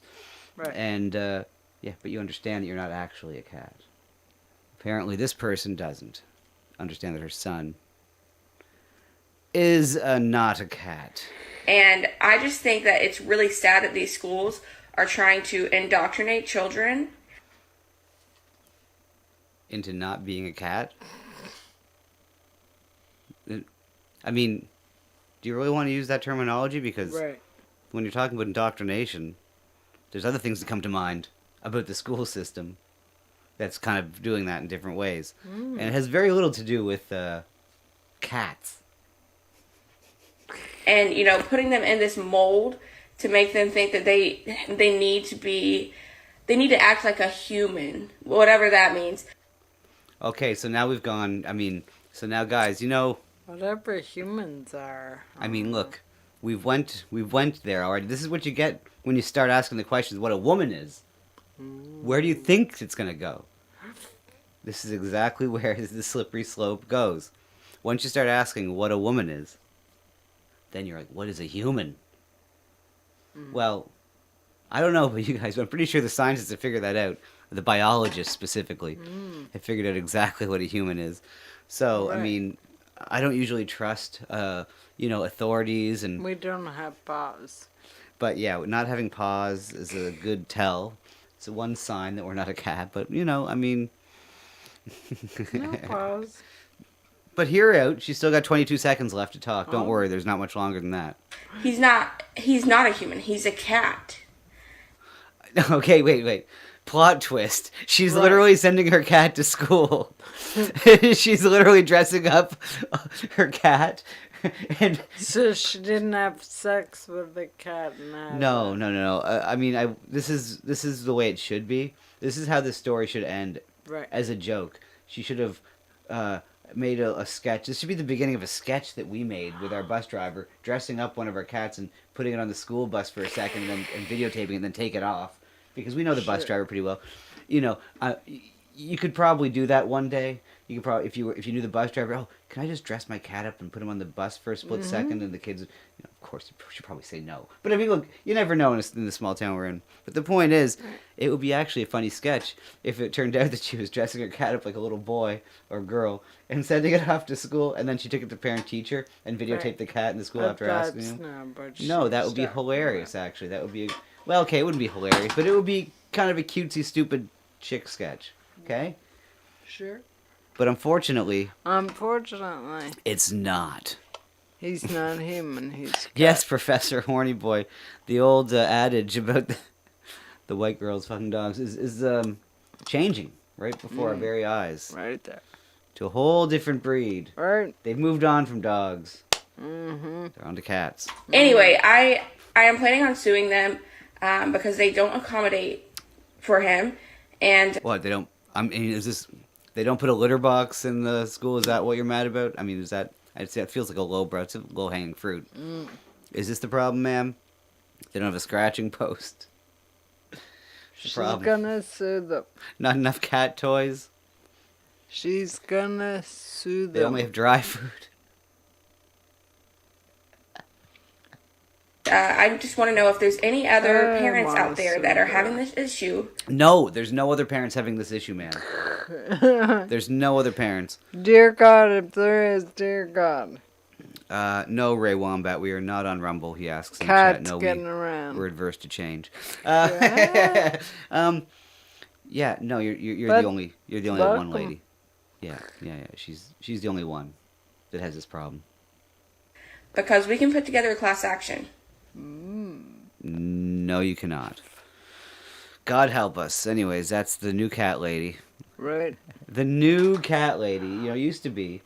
Right. And yeah, but you understand that you're not actually a cat. Apparently, this person doesn't understand that her son is not a cat. And I just think that it's really sad that these schools are trying to indoctrinate children Into not being a cat? I mean, do you really want to use that terminology? Because Right. when you're talking about indoctrination, there's other things that come to mind about the school system that's kind of doing that in different ways. And it has very little to do with cats. and, you know, putting them in this mold to make them think that they need to act like a human, whatever that means. Okay, so now we've gone, so now guys, you know, Whatever humans are. I mean, look, we went there already. This is what you get when you start asking the questions what a woman is. Where do you think it's going to go? This is exactly where the slippery slope goes. Once you start asking what a woman is, then you're like, what is a human? Well, I don't know about you guys, but I'm pretty sure the scientists have figured that out. The biologists specifically have figured out exactly what a human is. So, I Right. mean, I don't usually trust, authorities and... We don't have paws. But yeah, not having paws is a good tell. It's one sign that we're not a cat, but No paws. But hear out, she's still got 22 seconds left to talk. Don't Oh. worry, there's not much longer than that. He's not a human. He's a cat. Okay, wait. Plot twist. She's Right. literally sending her cat to school. She's literally dressing up her cat. And So she didn't have sex with the cat and that. no. This is the way it should be. This is how this story should end. Right. As a joke. She should have made a sketch. This should be the beginning of a sketch that we made with our bus driver, dressing up one of our cats and putting it on the school bus for a second and videotaping it and then take it off. Because we know the bus Sure. driver pretty well. You could probably do that one day. You could probably, if you knew the bus driver, oh, can I just dress my cat up and put him on the bus for a split second? And the kids, of course, you should probably say no. But I mean, look, you never know in the small town we're in. But the point is, it would be actually a funny sketch if it turned out that she was dressing her cat up like a little boy or girl and sending it off to school, and then she took it to parent-teacher and videotaped Right. the cat in the school But after asking that's him. not what No, that she's would be talking hilarious, actually. That would be... Well, okay, it wouldn't be hilarious, but it would be kind of a cutesy, stupid chick sketch. Okay? Sure. But unfortunately, Unfortunately. it's not. He's not human. He's cat. Yes, Professor Horny Boy. The old adage about the white girls fucking dogs is changing right before our very eyes. Right there. To a whole different breed. Right. They've moved on from dogs. Mm-hmm. They're on to cats. Anyway, I am planning on suing them because they don't accommodate for him. And What, they don't... I mean, is this... They don't put a litter box in the school? Is that what you're mad about? I mean, is that... I'd say it feels like a lowbrow. It's a low-hanging fruit. Is this the problem, ma'am? They don't have a scratching post. She's problem. gonna sue them. Not enough cat toys. She's gonna sue them. They only have dry food. I just want to know if there's any other I parents wanna out there sue that are her. having this issue. No, there's no other parents having this issue, man. There's no other parents. Dear God, if there is, dear God. No, Ray Wombat, we are not on Rumble, he asks in Cats chat. No, getting around. we're adverse to change. Yeah. Yeah, no, you're But the only one welcome. lady. Yeah. She's the only one that has this problem. Because we can put together a class action. No, you cannot. God help us. Anyways, that's the new cat lady. Right. The new cat lady. Used to be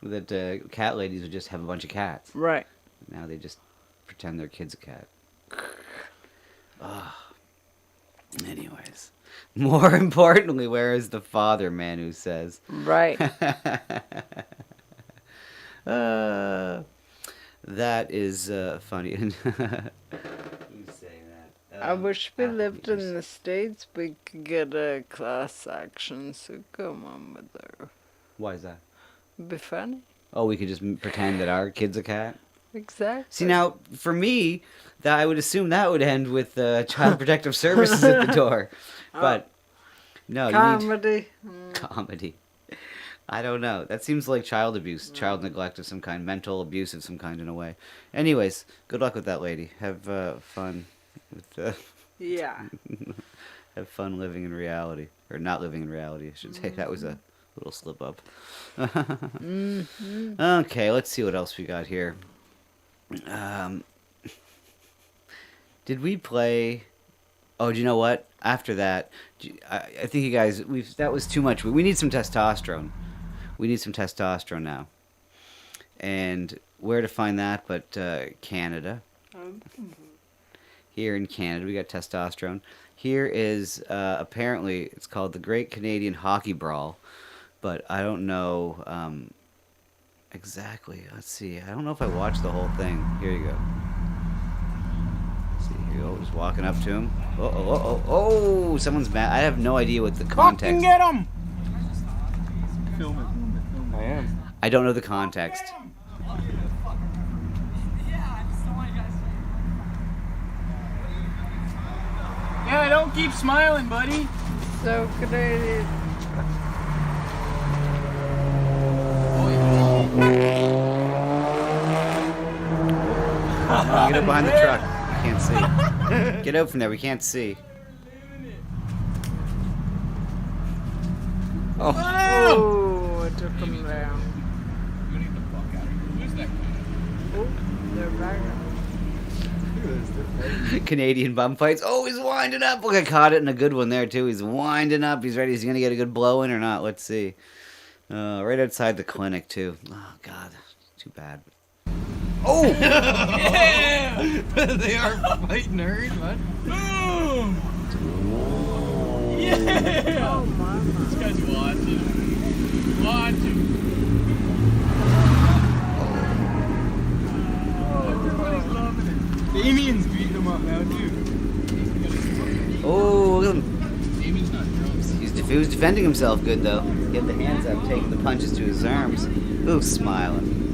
that cat ladies would just have a bunch of cats. Right. Now they just pretend their kid's a cat. Anyways. More importantly, where is the father, Manu says. Right. That is funny. Who's saying that? I wish we lived in the States. We could get a class action. So come on with her. Why is that? It'd be funny. Oh, we could just pretend that our kid's a cat? Exactly. See, now, for me, that I would assume that would end with Child Protective Services at the door. But, no, you Comedy. need... Comedy. I don't know. That seems like child abuse, child neglect of some kind, mental abuse of some kind in a way. Anyways, good luck with that lady. Have fun with... Yeah. Have fun living in reality. Or not living in reality, I should say. That was a little slip up. Okay, let's see what else we got here. Did we play... Oh, do you know what? After that, I think you guys... that was too much. We need some testosterone. We need some testosterone now. And where to find that but Canada. Here in Canada, we got testosterone. Here is, apparently, it's called the Great Canadian Hockey Brawl. But I don't know exactly. Let's see. I don't know if I watched the whole thing. Here you go. Let's see, here you go. Just walking up to him. Oh, someone's mad. I have no idea what the context. Fucking get him! Film it. I am. I don't know the context. Yeah, don't keep smiling, buddy. So Canadian. Get up behind the truck. We can't see. Get out from there. We can't see. Oh. Oh, it took him down. Oh, they're back. Canadian bum fights. Oh, he's winding up. Look, I caught it in a good one there, too. He's winding up. He's ready. Is he going to get a good blow in or not? Let's see. Right outside the clinic, too. Oh, God. Too bad. Oh! Yeah! They are fighting nerds, what? Boom! Yeah! Oh, mama. This guy's watching. Watching. Oh, everybody's loving it. Damien's beating him up now, too. Oh, look at him. Damien's not drunk. He was defending himself good, though. He had the hands up, taking the punches to his arms. Ooh, smiling.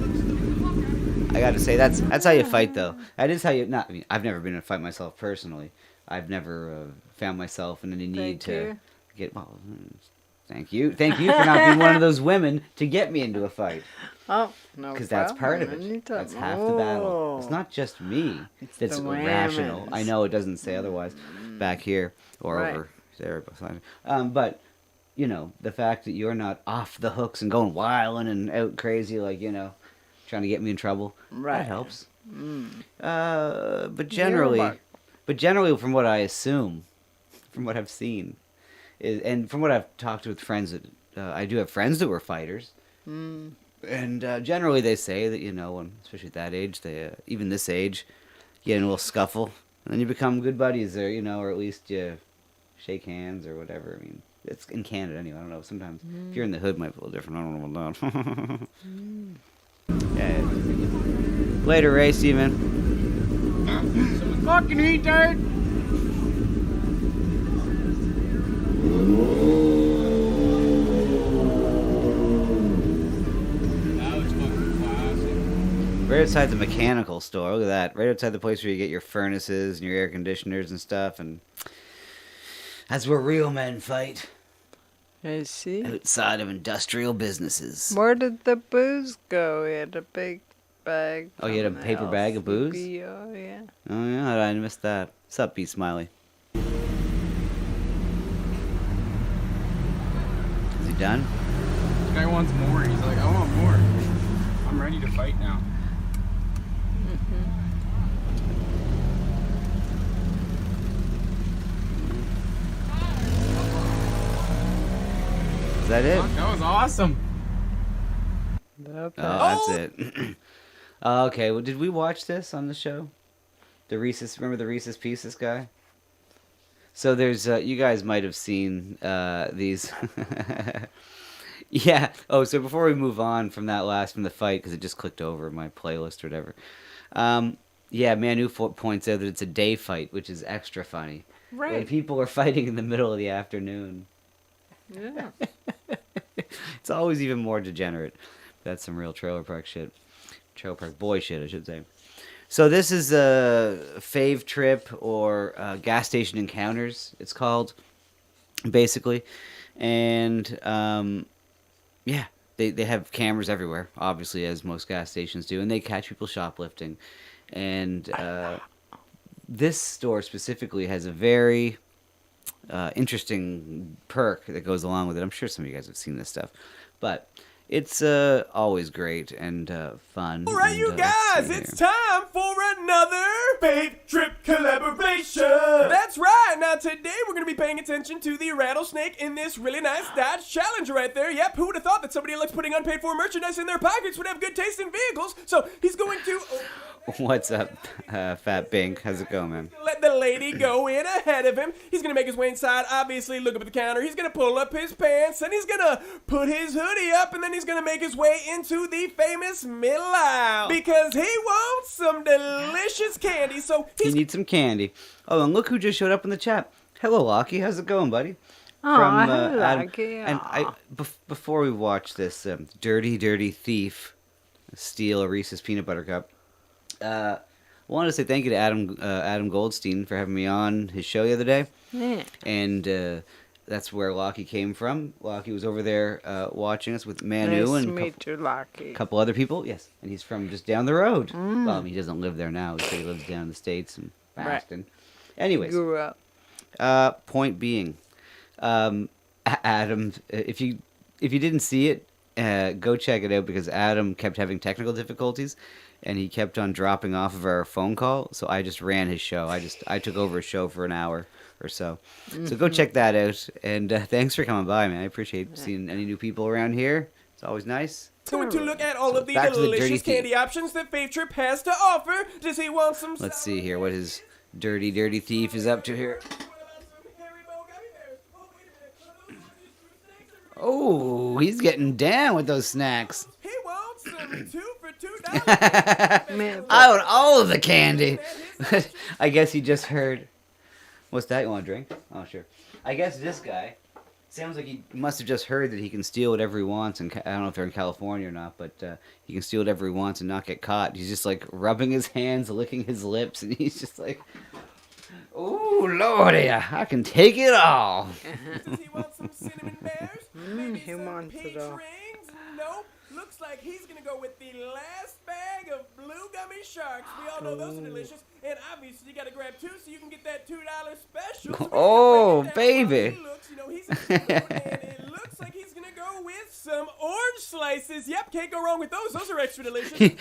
I gotta say, that's how you fight, though. That is how you... I mean, I've never been in a fight myself personally. I've never found myself in any need to get... Well, thank you. Thank you for not being one of those women to get me into a fight. Oh, no. Because that's part of it. That's half the battle. It's not just me that's irrational. I know it doesn't say otherwise back here or over there beside me. But, you know, the fact that you're not off the hooks and going wilding and out crazy like, you know, trying to get me in trouble. Right. That helps. Mm. But generally, from what I assume, from what I've seen, and from what I've talked with friends that I do have friends that were fighters, Mm. and generally they say that when, especially at that age, even this age, you get in a little scuffle, and then you become good buddies there, or at least you shake hands or whatever. I mean, it's in Canada anyway. I don't know. Sometimes if you're in the hood, it might be a little different. I don't know about that. Yeah. Later, Ray, Steven. Fucking retard! That was fucking classic. Right outside the mechanical store. Look at that. Right outside the place where you get your furnaces and your air conditioners and stuff. And that's where real men fight. I see. Outside of industrial businesses. Where did the booze go? He had a big bag. Oh, you had a from paper bag of booze? LCBO, yeah. Oh, yeah, I missed that. What's up, B Smiley? Is he done? This guy wants more. He's like, I want more. I'm ready to fight now. Is that it? Fuck, that was awesome. Oh, that's it. Okay, well, did we watch this on the show? Remember the Reese's Pieces guy? So there's, you guys might have seen these. Yeah. Oh, so before we move on from the fight, because it just clicked over my playlist or whatever. Yeah, Manu points out that it's a day fight, which is extra funny. Right. When people are fighting in the middle of the afternoon. Yeah. It's always even more degenerate. That's some real trailer park shit. Trailer park boy shit, I should say. So this is a Fave Trip or Gas Station Encounters, it's called, basically. And, yeah, they have cameras everywhere, obviously, as most gas stations do. And they catch people shoplifting. And this store specifically has a very interesting perk that goes along with it. I'm sure some of you guys have seen this stuff. But it's always great and fun. All right, you guys, it's time for another Fave Trip collaboration. That's right. Now, today we're going to be paying attention to the rattlesnake in this really nice Dodge Challenger right there. Yep, who would have thought that somebody who likes putting unpaid for merchandise in their pockets would have good taste in vehicles? So he's going to... What's up, Fat Bink? How's it going, man? Let the lady go in ahead of him. He's going to make his way inside, obviously look up at the counter. He's going to pull up his pants, and he's going to put his hoodie up, and then he's going to make his way into the famous middle aisle. Because he wants some delicious candy, so He needs some candy. Oh, and look who just showed up in the chat. Hello, Lockie. How's it going, buddy? Oh, Adam. Lockie. And before we watch this dirty, dirty thief steal a Reese's peanut butter cup, I wanted to say thank you to Adam Goldstein for having me on his show the other day. Yeah. And that's where Lockie came from. Lockie was over there watching us with Manu Nice and to meet you, Lockie. a couple other people. Yes, and he's from just down the road. Well, I mean, he doesn't live there now. He lives down in the States in Boston. Right. Anyways, Grew up. Point being, Adam, if you didn't see it, go check it out because Adam kept having technical difficulties. And he kept on dropping off of our phone call, so I just ran his show. I took over his show for an hour or so. So go check that out. And thanks for coming by, man. I appreciate seeing any new people around here. It's always nice. going to look at all of the back to the delicious dirty candy options that Fave Trip has to offer. Does he want some? Let's see here what his dirty, dirty thief is up to here. Oh, he's getting down with those snacks. He wants some 2 for $2. I want all of the candy. I guess he just heard. What's that? You want a drink? Oh, sure. I guess this guy sounds like he must have just heard that he can steal whatever he wants. And I don't know if they're in California or not, but he can steal whatever he wants and not get caught. He's just like rubbing his hands, licking his lips, and he's just like, "Oh Lordy, I can take it all." Does he want some cinnamon bears? He wants it all. Nope. Looks like he's gonna go with the last bag of blue gummy sharks. We all know those are delicious, and obviously you gotta grab 2 so you can get that $2 special. So Oh, baby. he looks, he's in the mood, and it looks like he's gonna go with with some orange slices. Yep, can't go wrong with those. Those are extra delicious.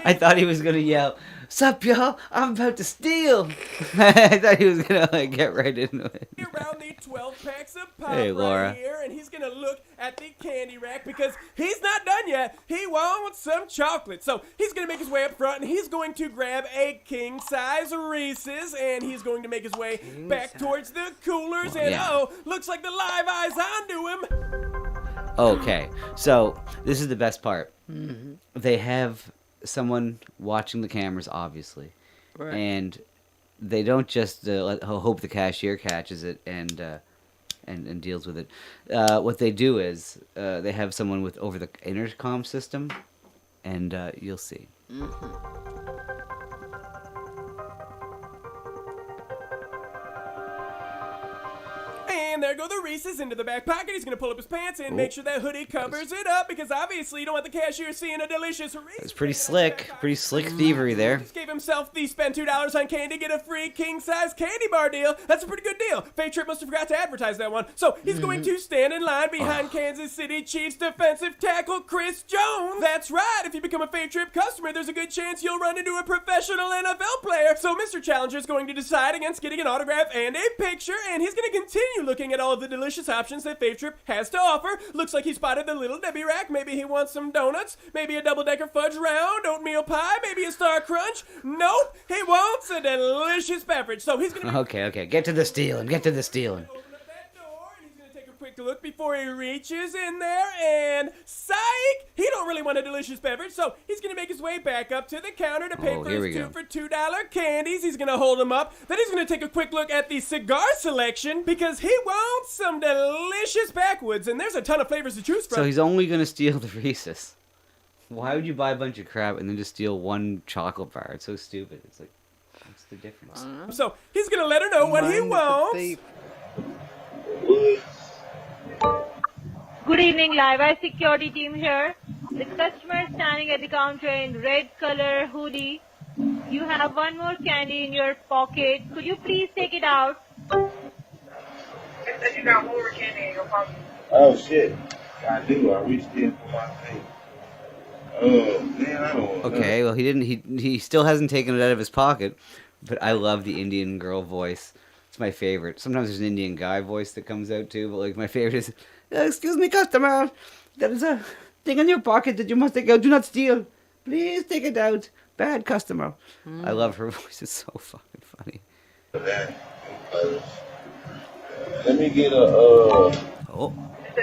I thought he was gonna yell, "Sup, y'all? I'm about to steal." I thought he was gonna like get right into it. Around the 12 packs of pop Hey, Laura. right here, and he's gonna look at the candy rack because he's not done yet. He wants some chocolate, so he's gonna make his way up front, and he's going to grab a king size Reese's, and he's going to make his way back towards the coolers. And Yeah. looks like the live eyes onto him. Okay, so this is the best part. Mm-hmm. They have someone watching the cameras, obviously, Right. and they don't just hope the cashier catches it and deals with it. What they do is they have someone with over the intercom system, and you'll see. And there go the Reese's into the back pocket. He's gonna pull up his pants and make sure that hoodie covers it up because obviously you don't want the cashier seeing a delicious Reese's. It's pretty slick thievery there. Just gave himself the spend $2 on candy, get a free king-size candy bar deal. That's a pretty good deal. Fake Trip must have forgot to advertise that one. So he's going to stand in line behind Kansas City Chiefs defensive tackle Chris Jones. That's right. If you become a Fake Trip customer, there's a good chance you'll run into a professional NFL player. So Mr. Challenger is going to decide against getting an autograph and a picture, and he's going to continue looking at all of the delicious options that Fave Trip has to offer. Looks like he spotted the Little Debbie rack. Maybe he wants some donuts, maybe a double-decker fudge round, oatmeal pie, maybe a Star Crunch. Nope, he wants a delicious beverage. So he's gonna Okay, get to the stealing. Get to the stealing. open up that door, and he's gonna take a quick look before he reaches in there, and psych! He don't really want a delicious beverage, so he's gonna make his way back up to the counter to pay Oh, for here his we two go. for $2 candies. He's gonna hold them up. Then he's gonna take a quick look at the cigar selection because he wants some delicious backwoods, and there's a ton of flavors to choose from. So he's only gonna steal the Reese's. Why would you buy a bunch of crap and then just steal one chocolate bar? It's so stupid. It's like, what's the difference? So he's gonna let her know what he Mind the wants. thief. Good evening, Live Eye Security Team here. The customer is standing at the counter in red color hoodie. You have one more candy in your pocket. Could you please take it out? You got more candy in your pocket. Oh shit. I do. I reached in for my thing. Oh man, I don't know. Okay, well he didn't. He still hasn't taken it out of his pocket. But I love the Indian girl voice. It's my favorite. Sometimes there's an Indian guy voice that comes out too. But like my favorite is, "Excuse me, customer. There is a thing in your pocket that you must take out. Do not steal. Please take it out. Bad customer." I love her voice. It's so fucking funny. Let me get a Oh.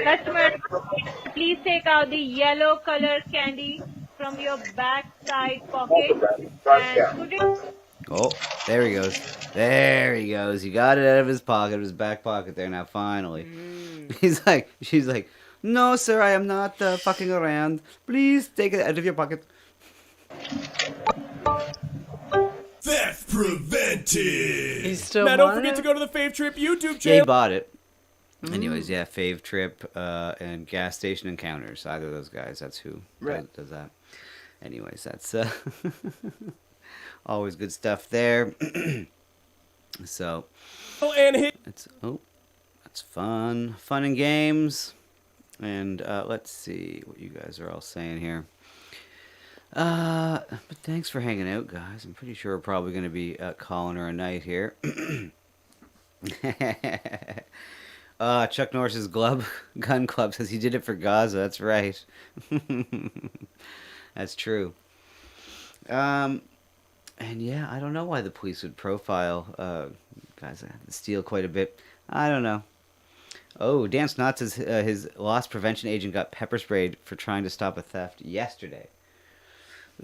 Customer, please take out the yellow color candy from your back side pocket. And could you... Oh, there he goes. There he goes. He got it out of his pocket, his back pocket there now, finally. She's like, "No, sir, I am not fucking around. Please take it out of your pocket." Theft prevented. He's still Now don't wanted forget it? to go to the Fave Trip YouTube Yeah, he channel. bought it. Anyways, yeah, Fave Trip and Gas Station Encounters. Either of those guys, that's who does that. Anyways, that's always good stuff there. So, that's fun and games. And let's see what you guys are all saying here. But thanks for hanging out, guys. I'm pretty sure we're probably going to be calling her a night here. Chuck Norris's gun club says he did it for Gaza. That's right. That's true. And yeah, I don't know why the police would profile guys that steal quite a bit. I don't know. Oh, Dan Snot says his loss prevention agent got pepper sprayed for trying to stop a theft yesterday.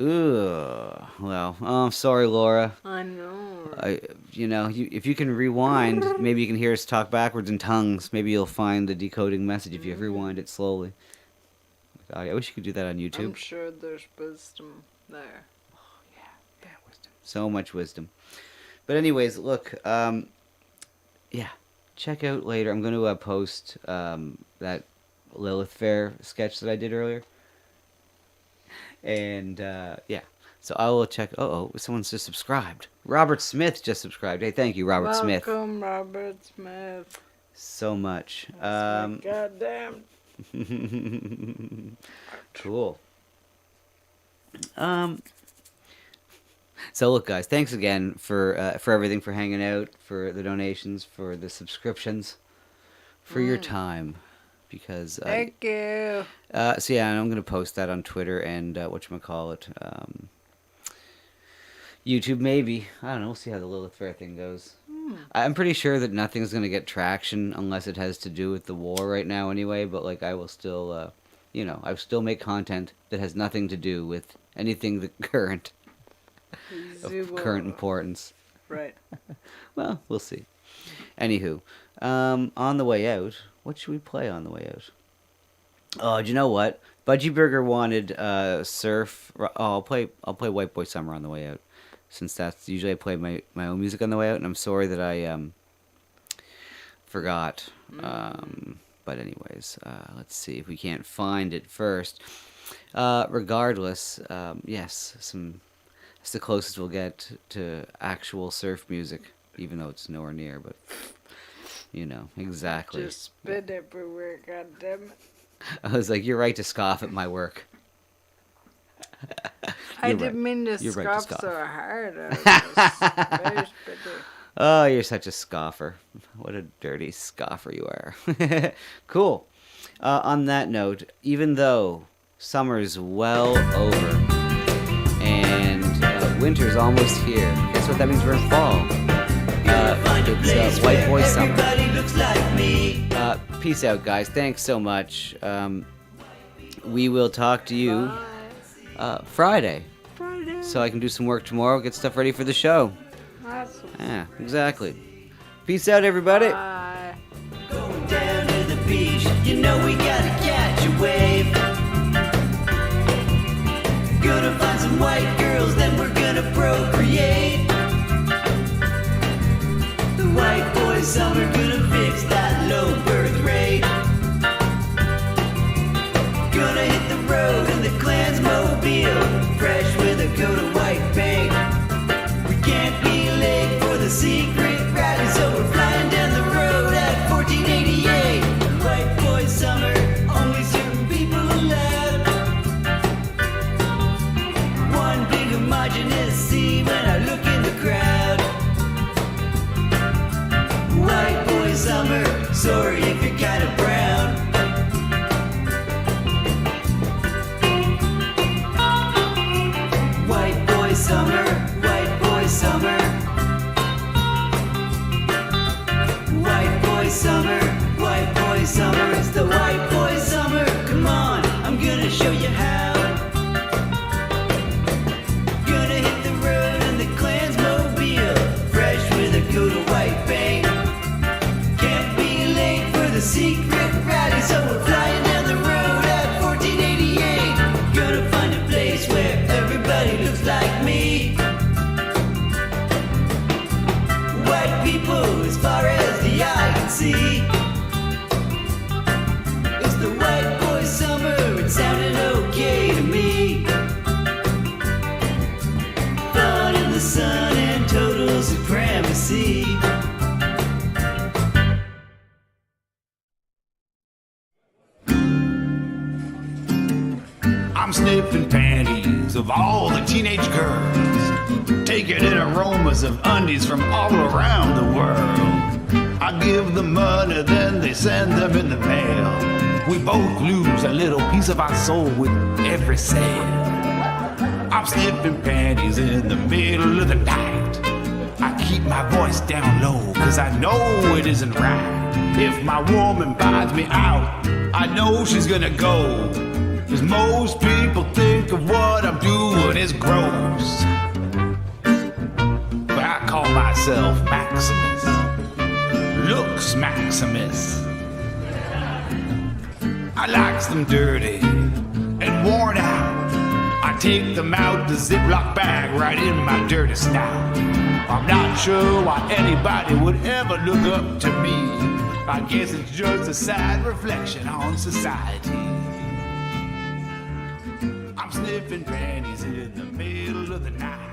Ooh, well, oh, sorry, Laura. I know. If you can rewind, maybe you can hear us talk backwards in tongues. Maybe you'll find the decoding message if you rewind it slowly. God, I wish you could do that on YouTube. I'm sure there's wisdom there. So much wisdom. But anyways, look, yeah, check out later. I'm going to post that Lilith Fair sketch that I did earlier. And, yeah, so I will check. Someone's just subscribed. Robert Smith just subscribed. Hey, thank you, Robert Smith. Welcome, Robert Smith. So much. Goddamn Cool. So look, guys, thanks again for everything, for hanging out, for the donations, for the subscriptions, for your time, because Thank you. so yeah, and I'm gonna post that on Twitter and whatchamacallit, YouTube maybe. I don't know. We'll see how the Lilith Fair thing goes. I'm pretty sure that nothing's gonna get traction unless it has to do with the war right now, anyway. But like, I will still, I still make content that has nothing to do with anything that current importance. Right. Well, we'll see. Anywho, on the way out, what should we play on the way out? Oh, do you know what? Budgie Burger wanted surf. Oh, I'll play White Boy Summer on the way out, since that's usually I play my own music on the way out, and I'm sorry that I forgot. But anyways, let's see if we can't find it first. Regardless, yes, it's the closest we'll get to actual surf music, even though it's nowhere near, but exactly. Just spit everywhere, goddammit. I was like, you're right to scoff at my work. I didn't mean to scoff so hard. I was very spitty. Oh, you're such a scoffer. What a dirty scoffer you are. Cool. On that note, even though summer's well over and winter's almost here, guess what that means? We're in fall. It's White Boy Summer. Peace out, guys. Thanks so much. We will talk to you Friday. So I can do some work tomorrow, get stuff ready for the show. Awesome. Yeah, exactly. Peace out, everybody. Bye. Going down to the beach, you know we gotta catch a wave. Gonna find some white girls, then we're gonna procreate. The White Boy Summer gonna fix that low birth rate. Gonna hit the road in the Clansmobile, fresh with a coat of white paint. We can't be late for the secret rally, so we're flying down the road at 1488. White Boy Summer, only certain people allowed. One big homogeneous sea when I look in the crowd. White Boy Summer, sorry if you're kind of brown. White Boy Summer, White Boy Summer. White Boy Summer, White Boy Summer. It's the White Boy Summer. Come on, I'm gonna show you how. Gonna hit the road in the Clansmobile, fresh with a coat of white paint. Can't be late for the secret rally, so we're flying down the road at 1488. Gonna find a place where everybody looks like me. White people as far as the eye can see. It's the White Boy Summer, it sounded okay to me. Fun in the sun and total supremacy. I'm sniffing panties of all the teenage girls, taking in aromas of undies from all around the world. I give them money, then they send them in the mail. We both lose a little piece of our soul with every sale. I'm sniffing panties in the middle of the night. I keep my voice down low, cause I know it isn't right. If my woman buys me out, I know she's gonna go. Cause most people think of what I'm doing is gross. But I call myself Maximus. Looks Maximus. I likes them dirty and worn out. I take them out the Ziploc bag right in my dirty snout. I'm not sure why anybody would ever look up to me. I guess it's just a sad reflection on society. I'm sniffing panties in the middle of the night.